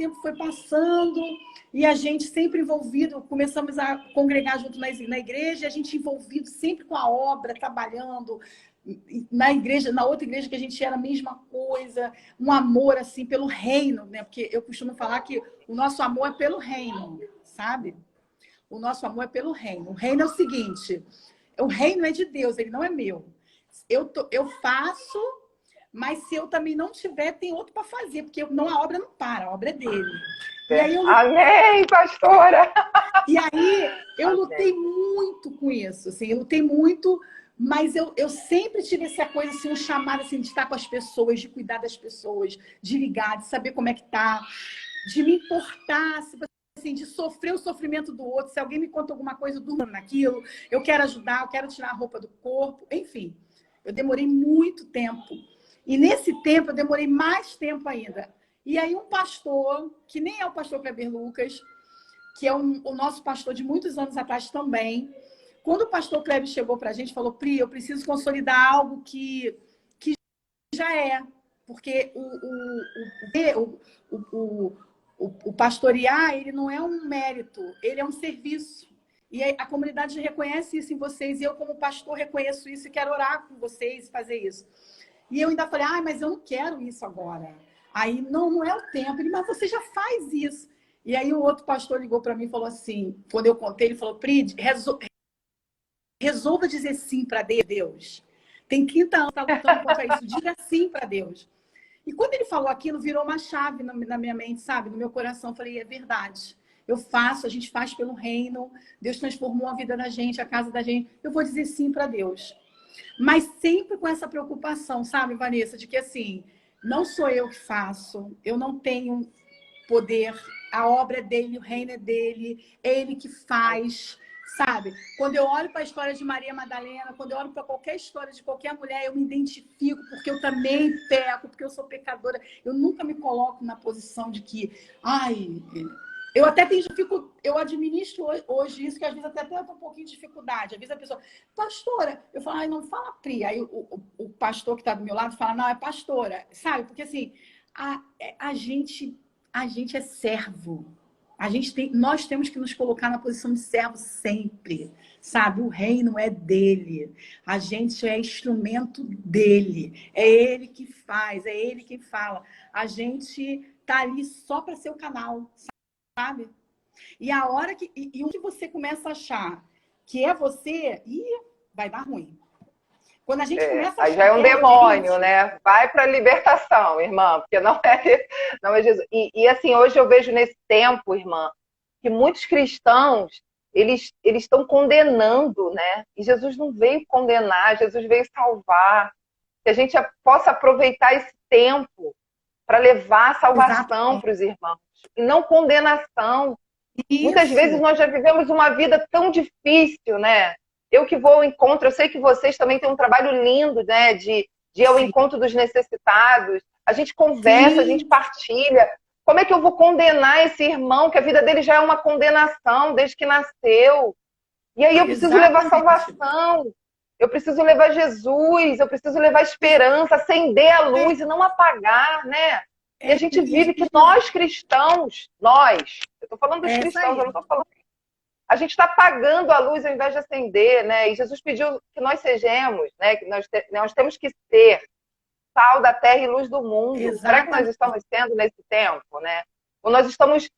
Speaker 2: e a gente sempre envolvido, começamos a congregar junto na igreja, a gente envolvido sempre com a obra, trabalhando na igreja, na outra igreja que a gente era a mesma coisa, um amor assim pelo reino, né? Porque eu costumo falar que o nosso amor é pelo reino, sabe? O nosso amor é pelo reino. O reino é o seguinte, o reino é de Deus, ele não é meu. Eu faço, mas se eu também não tiver, tem outro para fazer, porque a obra não para, a obra é dele. E aí
Speaker 1: Amém, pastora!
Speaker 2: E aí eu lutei muito com isso, assim, eu lutei muito, mas eu sempre tive essa coisa, assim, um chamado assim, de estar com as pessoas, de cuidar das pessoas, de ligar, de saber como é que tá, de me importar, assim, de sofrer o sofrimento do outro. Se alguém me conta alguma coisa, eu durmo naquilo, eu quero ajudar, eu quero tirar a roupa do corpo, enfim. Eu demorei muito tempo. E nesse tempo, eu demorei mais tempo ainda. E aí um pastor, que nem é o pastor Kleber Lucas, que é o nosso pastor de muitos anos atrás também, quando o pastor Kleber chegou para a gente, falou, Pri, eu preciso consolidar algo que já é. Porque o pastorear, ele não é um mérito, ele é um serviço. E a comunidade reconhece isso em vocês, e eu, como pastor, reconheço isso e quero orar com vocês e fazer isso. E eu ainda falei, mas eu não quero isso agora. Aí, não é o tempo. Ele, mas você já faz isso. E aí o outro pastor ligou para mim e falou assim, quando eu contei, ele falou, Pri, resolva dizer sim para Deus. Tem 30 anos que está lutando contra isso. Diga sim para Deus. E quando ele falou aquilo, virou uma chave na minha mente, sabe? No meu coração. Eu falei, é verdade. A gente faz pelo reino. Deus transformou a vida da gente, a casa da gente. Eu vou dizer sim para Deus. Mas sempre com essa preocupação, sabe, Vanessa? De que, assim, não sou eu que faço. Eu não tenho poder. A obra é dele, o reino é dele. É ele que faz, sabe? Quando eu olho para a história de Maria Madalena, quando eu olho para qualquer história de qualquer mulher, eu me identifico, porque eu também peco, porque eu sou pecadora. Eu nunca me coloco na posição de que, eu até tenho dificuldade, eu administro hoje isso, que às vezes até tenho um pouquinho de dificuldade. Às vezes a pessoa, pastora, eu falo, não fala Pri. Aí o pastor que está do meu lado fala, não, é pastora, sabe? Porque assim, a gente é servo. Nós temos que nos colocar na posição de servo sempre, sabe? O reino é dele. A gente é instrumento dele. É ele que faz, é ele que fala. A gente tá ali só para ser o canal, sabe? E a hora que o que você começa a achar que é você, vai dar ruim. Quando a gente começa a
Speaker 1: aí já é um demônio, né? Vai para a libertação, irmã, porque não é Jesus. E assim, hoje eu vejo nesse tempo, irmã, que muitos cristãos, eles estão condenando, né? E Jesus não veio condenar, Jesus veio salvar. Que a gente possa aproveitar esse tempo para levar a salvação para os irmãos, e não condenação. Isso. Muitas vezes nós já vivemos uma vida tão difícil, né? Eu que vou ao encontro, eu sei que vocês também têm um trabalho lindo, né? De ir ao encontro dos necessitados. A gente conversa, Sim. A gente partilha. Como é que eu vou condenar esse irmão, que a vida dele já é uma condenação desde que nasceu? E aí eu preciso levar salvação, eu preciso levar Jesus, eu preciso levar esperança, acender a luz e não apagar, né? E a gente vive que nós cristãos, eu estou falando dos cristãos, eu não estou falando... A gente está apagando a luz ao invés de acender, né? E Jesus pediu que nós sejamos, né? Que nós temos que ser sal da terra e luz do mundo. Exatamente. Será que nós estamos sendo nesse tempo, né? Ou nós estamos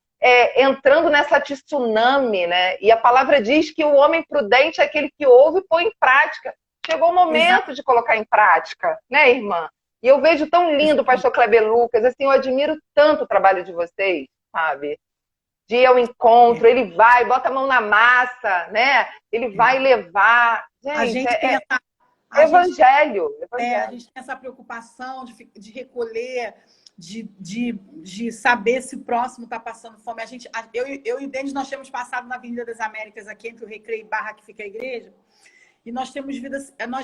Speaker 1: entrando nessa tsunami, né? E a palavra diz que o homem prudente é aquele que ouve e põe em prática. Chegou o momento de colocar em prática, né, irmã? E eu vejo tão lindo o pastor Kleber Lucas, assim, eu admiro tanto o trabalho de vocês, sabe? De ir ao encontro, ele vai, bota a mão na massa, né? Ele vai levar.
Speaker 2: Gente,
Speaker 1: Evangelho.
Speaker 2: A gente tem essa preocupação de recolher, de saber se o próximo está passando fome. Eu e o Denis, nós temos passado na Avenida das Américas, aqui entre o Recreio e Barra, que fica a igreja, e nós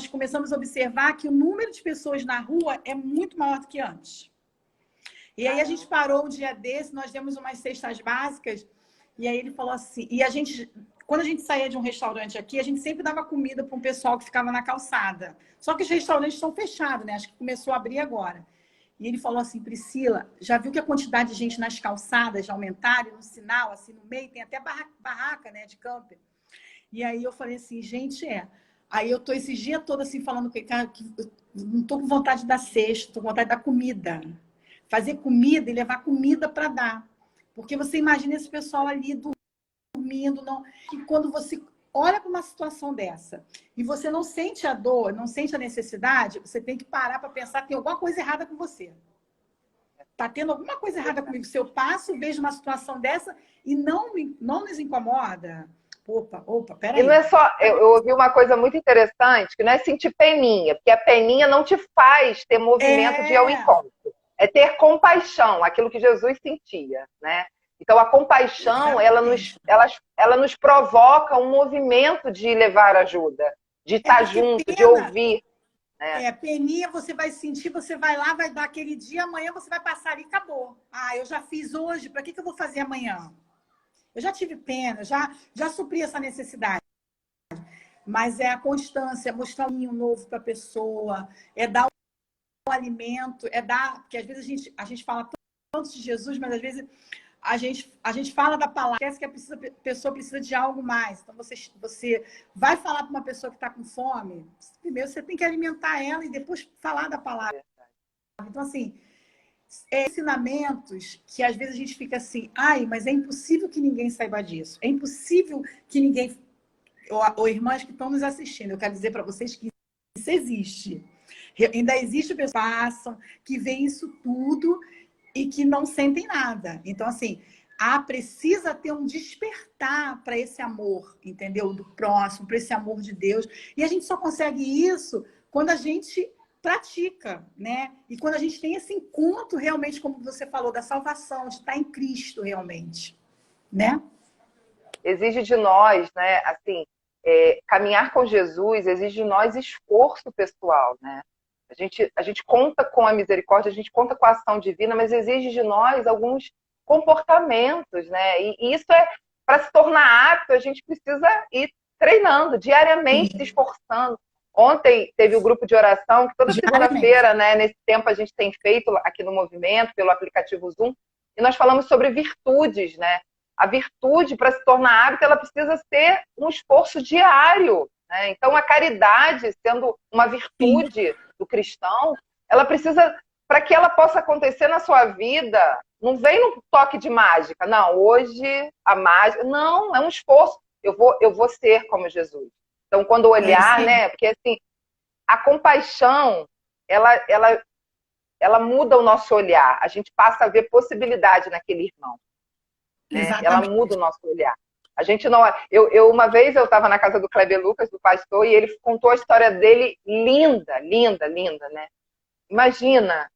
Speaker 2: começamos a observar que o número de pessoas na rua é muito maior do que antes. E aí a gente parou um dia desse, nós demos umas cestas básicas, e aí ele falou assim, quando a gente saía de um restaurante aqui, a gente sempre dava comida para um pessoal que ficava na calçada. Só que os restaurantes estão fechados, né? Acho que começou a abrir agora. E ele falou assim, Priscila, já viu que a quantidade de gente nas calçadas já aumentaram? No sinal, assim, no meio, tem até barraca, né, de camper. E aí eu falei assim, gente, Aí eu tô esses dias todos assim, falando que, cara, que eu não tô com vontade de dar cesta, tô com vontade de dar comida. Fazer comida e levar comida para dar. Porque você imagina esse pessoal ali dormindo, não. E quando você olha para uma situação dessa e você não sente a dor, não sente a necessidade, você tem que parar para pensar que tem alguma coisa errada com você. Tá tendo alguma coisa errada comigo. Se eu passo, vejo uma situação dessa e não nos incomoda. Opa, peraí.
Speaker 1: E não é só... Eu ouvi uma coisa muito interessante, que não é sentir peninha, porque a peninha não te faz ter movimento de ir ao encontro. É ter compaixão, aquilo que Jesus sentia, né? Então, a compaixão, ela nos provoca um movimento de levar ajuda, de estar junto, de ouvir. Né?
Speaker 2: Peninha você vai sentir, você vai lá, vai dar aquele dia, amanhã você vai passar ali e acabou. Eu já fiz hoje, para que eu vou fazer amanhã? Eu já tive pena, já supri essa necessidade. Mas é a constância, é mostrar um caminho novo para a pessoa, é dar o alimento, porque às vezes a gente fala tanto de Jesus, mas às vezes a gente fala da palavra, esquece que a pessoa precisa de algo mais. Então, você vai falar para uma pessoa que está com fome, primeiro você tem que alimentar ela e depois falar da palavra. Então, assim, ensinamentos que às vezes a gente fica assim, mas é impossível que ninguém saiba disso. É impossível que ninguém... Ou irmãs que estão nos assistindo, eu quero dizer para vocês que isso existe. Ainda existe pessoas que passam, que veem isso tudo e que não sentem nada. Então, assim, precisa ter um despertar para esse amor, entendeu? Do próximo, para esse amor de Deus. E a gente só consegue isso quando a gente pratica, né? E quando a gente tem esse encontro realmente, como você falou, da salvação, de estar em Cristo realmente, né?
Speaker 1: Exige de nós, né? Assim, caminhar com Jesus exige de nós esforço pessoal, né? A gente conta com a misericórdia, a gente conta com a ação divina, mas exige de nós alguns comportamentos, né? E isso para se tornar apto, a gente precisa ir treinando diariamente, se esforçando. Ontem teve o grupo de oração, que toda segunda-feira, né, nesse tempo a gente tem feito aqui no Movimento, pelo aplicativo Zoom, e nós falamos sobre virtudes, né? A virtude, para se tornar hábito, ela precisa ser um esforço diário, né? Então, a caridade, sendo uma virtude do cristão, ela precisa, para que ela possa acontecer na sua vida, não vem no toque de mágica. Não, hoje a mágica... Não, é um esforço. Eu vou ser como Jesus. Então, quando olhar, né? Porque, assim, a compaixão, ela muda o nosso olhar. A gente passa a ver possibilidade naquele irmão. Né? Ela muda o nosso olhar. A gente não... Uma vez eu estava na casa do Kleber Lucas, do pastor, e ele contou a história dele linda, linda, linda, né? Imagina.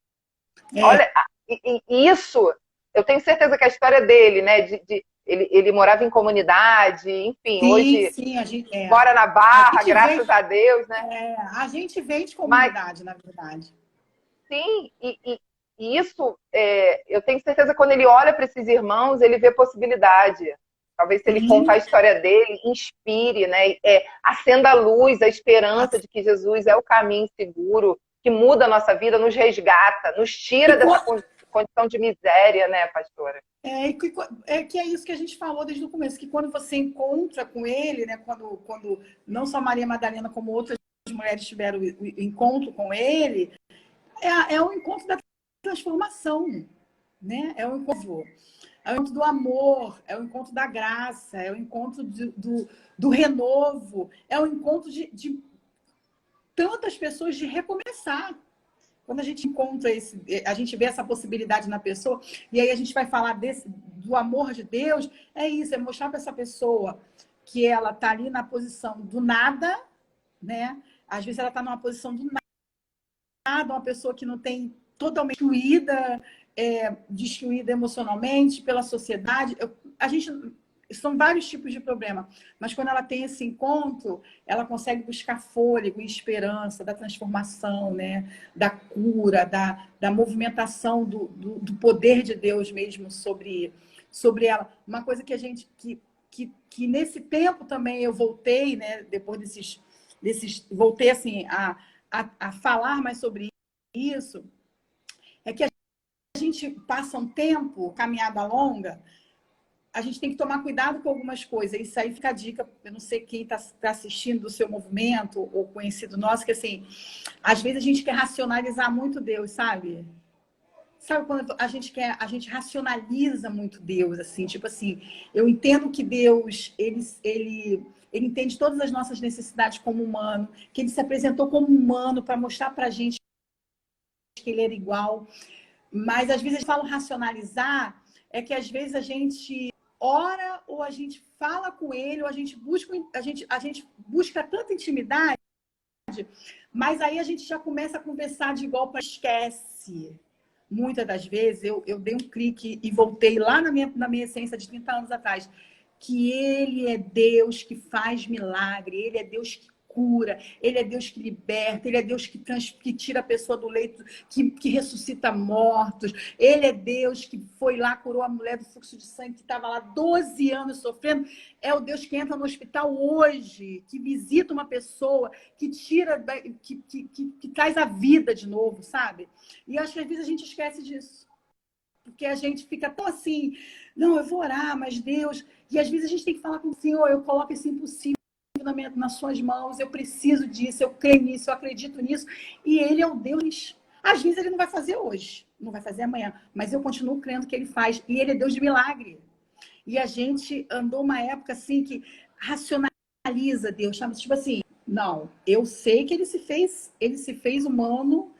Speaker 1: Olha, e isso, eu tenho certeza que a história dele, né? Ele morava em comunidade, enfim, hoje
Speaker 2: a gente,
Speaker 1: mora na Barra, graças a Deus, né?
Speaker 2: A gente vem de comunidade, na verdade.
Speaker 1: Sim, e isso, eu tenho certeza que quando ele olha para esses irmãos, ele vê possibilidade. Talvez se ele contar a história dele, inspire, né? Acenda a luz, a esperança de que Jesus é o caminho seguro, que muda a nossa vida, nos resgata, nos tira dessa condição de miséria, né, pastora?
Speaker 2: Que é isso que a gente falou desde o começo, que quando você encontra com ele, né, quando não só Maria Madalena, como outras mulheres tiveram o encontro com ele, é um encontro da transformação, né? É um encontro do amor, é o encontro da graça, é o encontro do renovo, é o encontro de tantas pessoas de recomeçar. Quando a gente encontra a gente vê essa possibilidade na pessoa, e aí a gente vai falar do amor de Deus, é isso, é mostrar para essa pessoa que ela está ali na posição do nada, né? às vezes ela está numa posição do nada, uma pessoa que não tem totalmente destruída emocionalmente pela sociedade. São vários tipos de problema, mas quando ela tem esse encontro, ela consegue buscar fôlego e esperança da transformação, né? Da cura, da movimentação do poder de Deus mesmo sobre ela. Uma coisa que a gente que nesse tempo também eu voltei, né? Depois voltei assim a falar mais sobre isso, é que a gente passa um tempo, caminhada longa, a gente tem que tomar cuidado com algumas coisas. Isso aí fica a dica, eu não sei quem está assistindo do seu movimento ou conhecido nosso, que assim, às vezes a gente quer racionalizar muito Deus, sabe? Sabe quando a gente racionaliza muito Deus, assim, tipo assim, eu entendo que Deus, ele entende todas as nossas necessidades como humano, que ele se apresentou como humano para mostrar para a gente que ele era igual. Mas às vezes eu falo racionalizar, é que às vezes a gente ora ou a gente fala com ele, ou a gente busca tanta intimidade, mas aí a gente já começa a conversar de igual para esquece. Muitas das vezes eu dei um clique e voltei lá na minha essência de 30 anos atrás, que ele é Deus que faz milagre, ele é Deus que cura, ele é Deus que liberta, ele é Deus que tira a pessoa do leito, que ressuscita mortos, ele é Deus que foi lá, curou a mulher do fluxo de sangue que estava lá 12 anos sofrendo, é o Deus que entra no hospital hoje, que visita uma pessoa, que tira, que traz a vida de novo, sabe? E acho que às vezes a gente esquece disso. Porque a gente fica tão assim, não, eu vou orar, mas Deus... E às vezes a gente tem que falar com o Senhor, eu coloco esse impossível nas suas mãos, eu preciso disso, eu creio nisso, eu acredito nisso. E Ele é o Deus... Às vezes Ele não vai fazer hoje, não vai fazer amanhã, mas eu continuo crendo que Ele faz. E Ele é Deus de milagre. E a gente andou uma época assim que racionaliza Deus, sabe? Tipo assim, não, eu sei que Ele se fez humano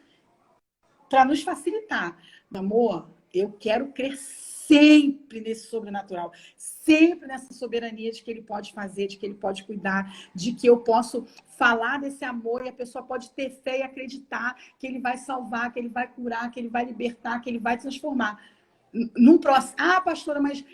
Speaker 2: para nos facilitar. Amor, eu quero crer sempre nesse sobrenatural, sempre nessa soberania de que ele pode fazer, de que ele pode cuidar, de que eu posso falar desse amor e a pessoa pode ter fé e acreditar que ele vai salvar, que ele vai curar, que ele vai libertar, que ele vai transformar. Num próximo, pastora, mas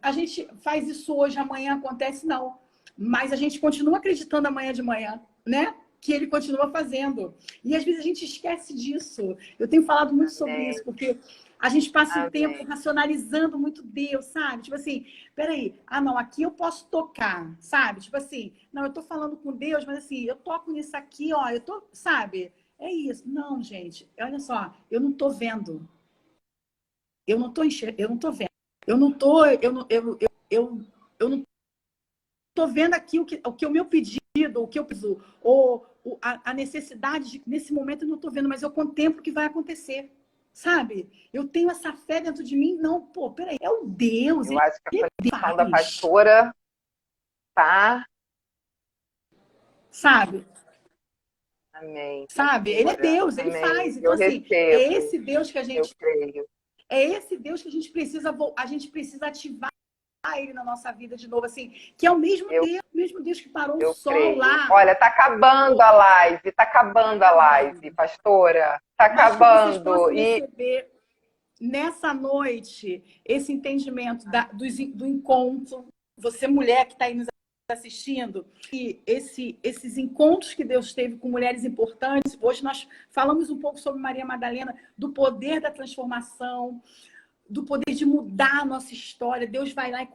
Speaker 2: a gente faz isso hoje, amanhã acontece? Não. Mas a gente continua acreditando amanhã de manhã, né? Que ele continua fazendo. E às vezes a gente esquece disso. Eu tenho falado muito sobre isso, porque a gente passa o tempo racionalizando muito Deus, sabe? Tipo assim, peraí, não, aqui eu posso tocar, sabe? Tipo assim, não, eu tô falando com Deus, mas assim, eu toco nisso aqui, ó, eu tô, sabe? É isso. Não, gente, olha só, eu não tô vendo. Eu não tô enxergando, eu não tô vendo. Eu não tô, eu não tô vendo aqui o que o meu pedido, o que eu preciso, ou a necessidade, nesse momento eu não estou vendo, mas eu contemplo o que vai acontecer, sabe? Eu tenho essa fé dentro de mim, não, pô, peraí, é o Deus.
Speaker 1: Eu acho que a condição da pastora tá...
Speaker 2: Sabe?
Speaker 1: Amém.
Speaker 2: Sabe? Ele é Deus, ele faz. Então, assim, é esse Deus que a gente...
Speaker 1: Eu creio.
Speaker 2: É esse Deus que a gente precisa ativar ele na nossa vida de novo, assim, que é o mesmo Deus que parou o sol lá.
Speaker 1: Olha, tá acabando a live, pastora. Tá acabando.
Speaker 2: Vocês receber nessa noite esse entendimento do encontro. Você, mulher que está aí nos assistindo, e esses encontros que Deus teve com mulheres importantes. Hoje nós falamos um pouco sobre Maria Madalena, do poder da transformação, do poder de mudar a nossa história. Deus vai lá e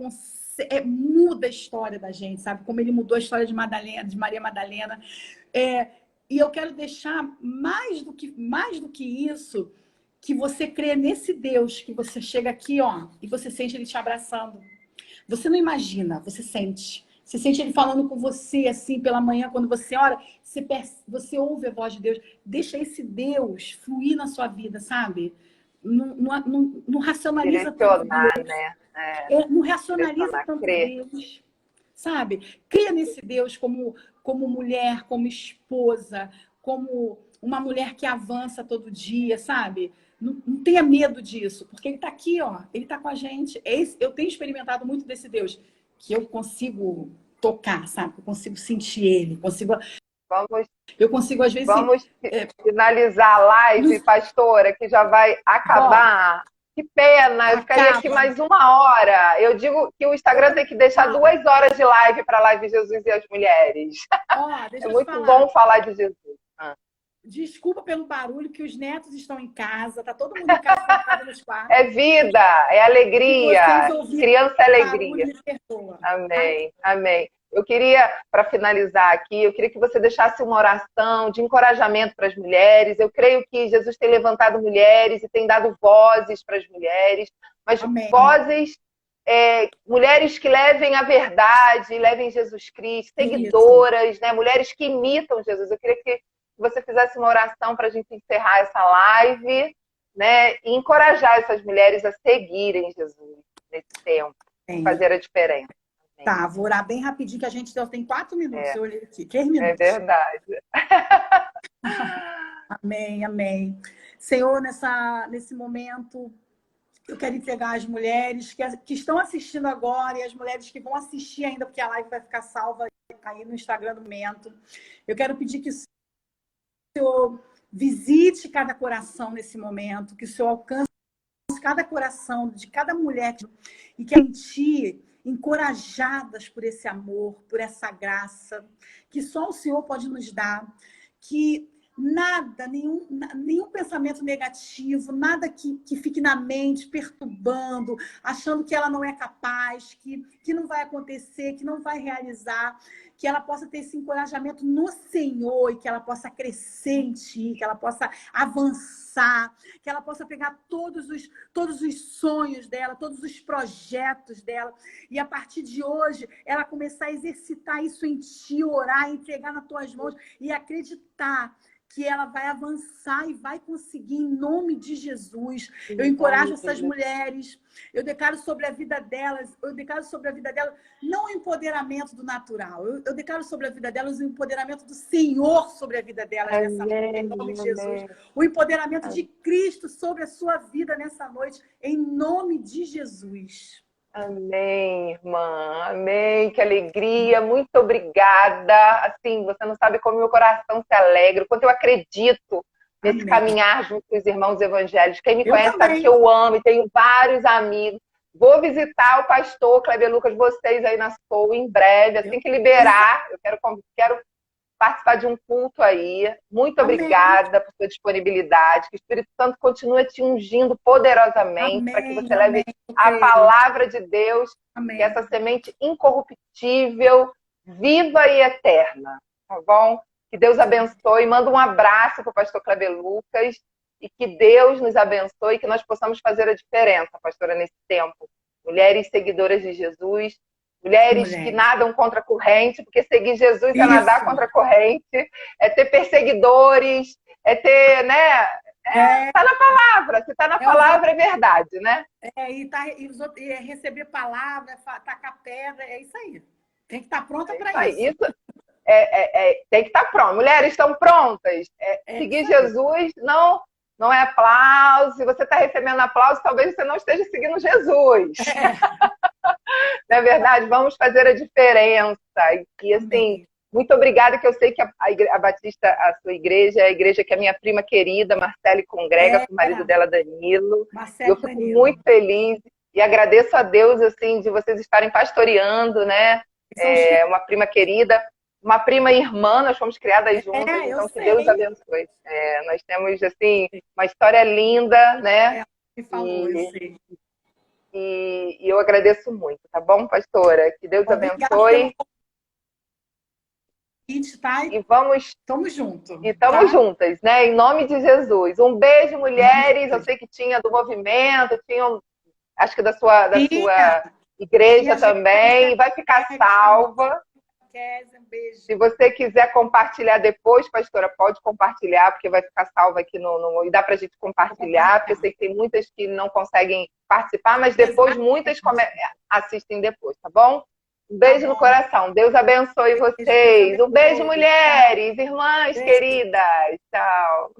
Speaker 2: muda a história da gente, sabe? Como ele mudou a história de Maria Madalena. E eu quero deixar mais do que isso, que você crê nesse Deus, que você chega aqui, ó, e você sente ele te abraçando. Você não imagina, você sente. Você sente ele falando com você, assim, pela manhã, quando você ora, você ouve a voz de Deus. Deixa esse Deus fluir na sua vida, sabe? Não racionaliza tanto Deus.
Speaker 1: Né?
Speaker 2: Não racionaliza tanto Deus. Sabe? Cria nesse Deus como mulher, como esposa, como uma mulher que avança todo dia, sabe? Não tenha medo disso, porque ele está aqui, ó. Ele está com a gente. Eu tenho experimentado muito desse Deus, que eu consigo tocar, sabe? Eu consigo sentir ele, consigo
Speaker 1: Vamos,
Speaker 2: Eu consigo, às vezes,
Speaker 1: vamos finalizar a live, pastora, que já vai acabar. Que pena, eu ficaria aqui
Speaker 2: acaba.
Speaker 1: mais 1 hora. Eu digo que o Instagram tem que deixar 2 horas de live para a live Jesus e as Mulheres.
Speaker 2: Ó,
Speaker 1: É
Speaker 2: deixa eu te
Speaker 1: muito
Speaker 2: falar.
Speaker 1: bom falar de Jesus.
Speaker 2: Desculpa pelo barulho, que os netos estão em casa, tá todo mundo em casa, trancado nos quartos.
Speaker 1: É vida, é
Speaker 2: Se vocês
Speaker 1: alegria.
Speaker 2: ouvirem
Speaker 1: Criança é
Speaker 2: barulho,
Speaker 1: alegria.
Speaker 2: me perdoa.
Speaker 1: Amém, amém. Eu queria, para finalizar aqui, eu queria que você deixasse uma oração de encorajamento para as mulheres. Eu creio que Jesus tem levantado mulheres e tem dado vozes para as mulheres, mas
Speaker 2: Amém.
Speaker 1: vozes, mulheres que levem a verdade, levem Jesus Cristo, seguidoras, né? Mulheres que imitam Jesus. Eu queria que você fizesse uma oração para a gente encerrar essa live, né? E encorajar essas mulheres a seguirem Jesus nesse tempo, fazer a diferença.
Speaker 2: Tá, vou orar bem rapidinho, que a gente só tem 4 minutos. Eu olhei aqui, 3
Speaker 1: É
Speaker 2: minutos.
Speaker 1: verdade.
Speaker 2: Amém, amém. Senhor, nesse momento, eu quero entregar as mulheres que estão assistindo agora e as mulheres que vão assistir ainda, porque a live vai ficar salva aí no Instagram do momento. Eu quero pedir que o Senhor visite cada coração nesse momento, que o Senhor alcance cada coração de cada mulher e que em Ti, encorajadas por esse amor, por essa graça, que só o Senhor pode nos dar, que nada, nenhum pensamento negativo, nada que fique na mente, perturbando, achando que ela não é capaz, que não vai acontecer, que não vai realizar, que ela possa ter esse encorajamento no Senhor e que ela possa crescer em Ti, que ela possa avançar, que ela possa pegar todos os sonhos dela, todos os projetos dela e a partir de hoje ela começar a exercitar isso em Ti, orar, entregar nas Tuas mãos e acreditar que ela vai avançar e vai conseguir em nome de Jesus. Eu encorajo essas mulheres, eu declaro sobre a vida delas, não o empoderamento do natural, eu declaro sobre a vida delas o empoderamento do Senhor sobre a vida delas nessa noite, em nome de Jesus. O empoderamento de Cristo sobre a sua vida nessa noite, em nome de Jesus.
Speaker 1: Amém, irmã. Amém. Que alegria. Muito obrigada. Assim, você não sabe como meu coração se alegra, o quanto eu acredito nesse caminhar junto com os irmãos evangélicos. Quem me conhece sabe que eu amo e tenho vários amigos. Vou visitar o pastor Kleber Lucas, vocês aí na Soul em breve, assim que liberar. Eu quero participar de um culto aí. Muito obrigada por sua disponibilidade. Que o Espírito Santo continue te ungindo poderosamente para que você leve a palavra de Deus, que é essa semente incorruptível, viva e eterna. Tá bom? Que Deus abençoe. Manda um abraço para o pastor Kleber Lucas e que Deus nos abençoe e que nós possamos fazer a diferença, pastora, nesse tempo. Mulheres seguidoras de Jesus, mulheres que nadam contra a corrente, porque seguir Jesus é nadar contra a corrente, é ter perseguidores, é ter, né? Tá na palavra, se tá na palavra é verdade, né?
Speaker 2: E receber palavra, tacar pedra, é isso aí. Tem que estar pronta para isso.
Speaker 1: Tem que estar pronta. Mulheres estão prontas. Seguir Jesus não é aplauso. Se você está recebendo aplauso, talvez você não esteja seguindo Jesus. Não é verdade? Vamos fazer a diferença. E assim, muito obrigada, que eu sei que a Batista, a sua igreja, é a igreja que a minha prima querida, Marcele, congrega com o marido dela, Danilo. Eu fico muito feliz e agradeço a Deus, assim, de vocês estarem pastoreando, né? Uma prima querida, uma prima irmã, nós fomos criadas juntas, então que Deus abençoe. Nós temos, assim, uma história linda, né? E eu agradeço muito, tá bom, pastora? Que Deus abençoe. E vamos...
Speaker 2: Estamos juntos.
Speaker 1: E estamos juntas, né? Em nome de Jesus. Um beijo, mulheres. Eu sei que tinha do movimento, acho que da sua igreja também. Vai ficar salva.
Speaker 2: Um beijo.
Speaker 1: Se você quiser compartilhar depois, pastora, pode compartilhar, porque vai ficar salvo aqui e dá pra gente compartilhar, porque eu sei que tem muitas que não conseguem participar, mas depois muitas assistem depois, tá bom? Um beijo no coração. Deus abençoe vocês. Um beijo, mulheres, irmãs queridas. Tchau.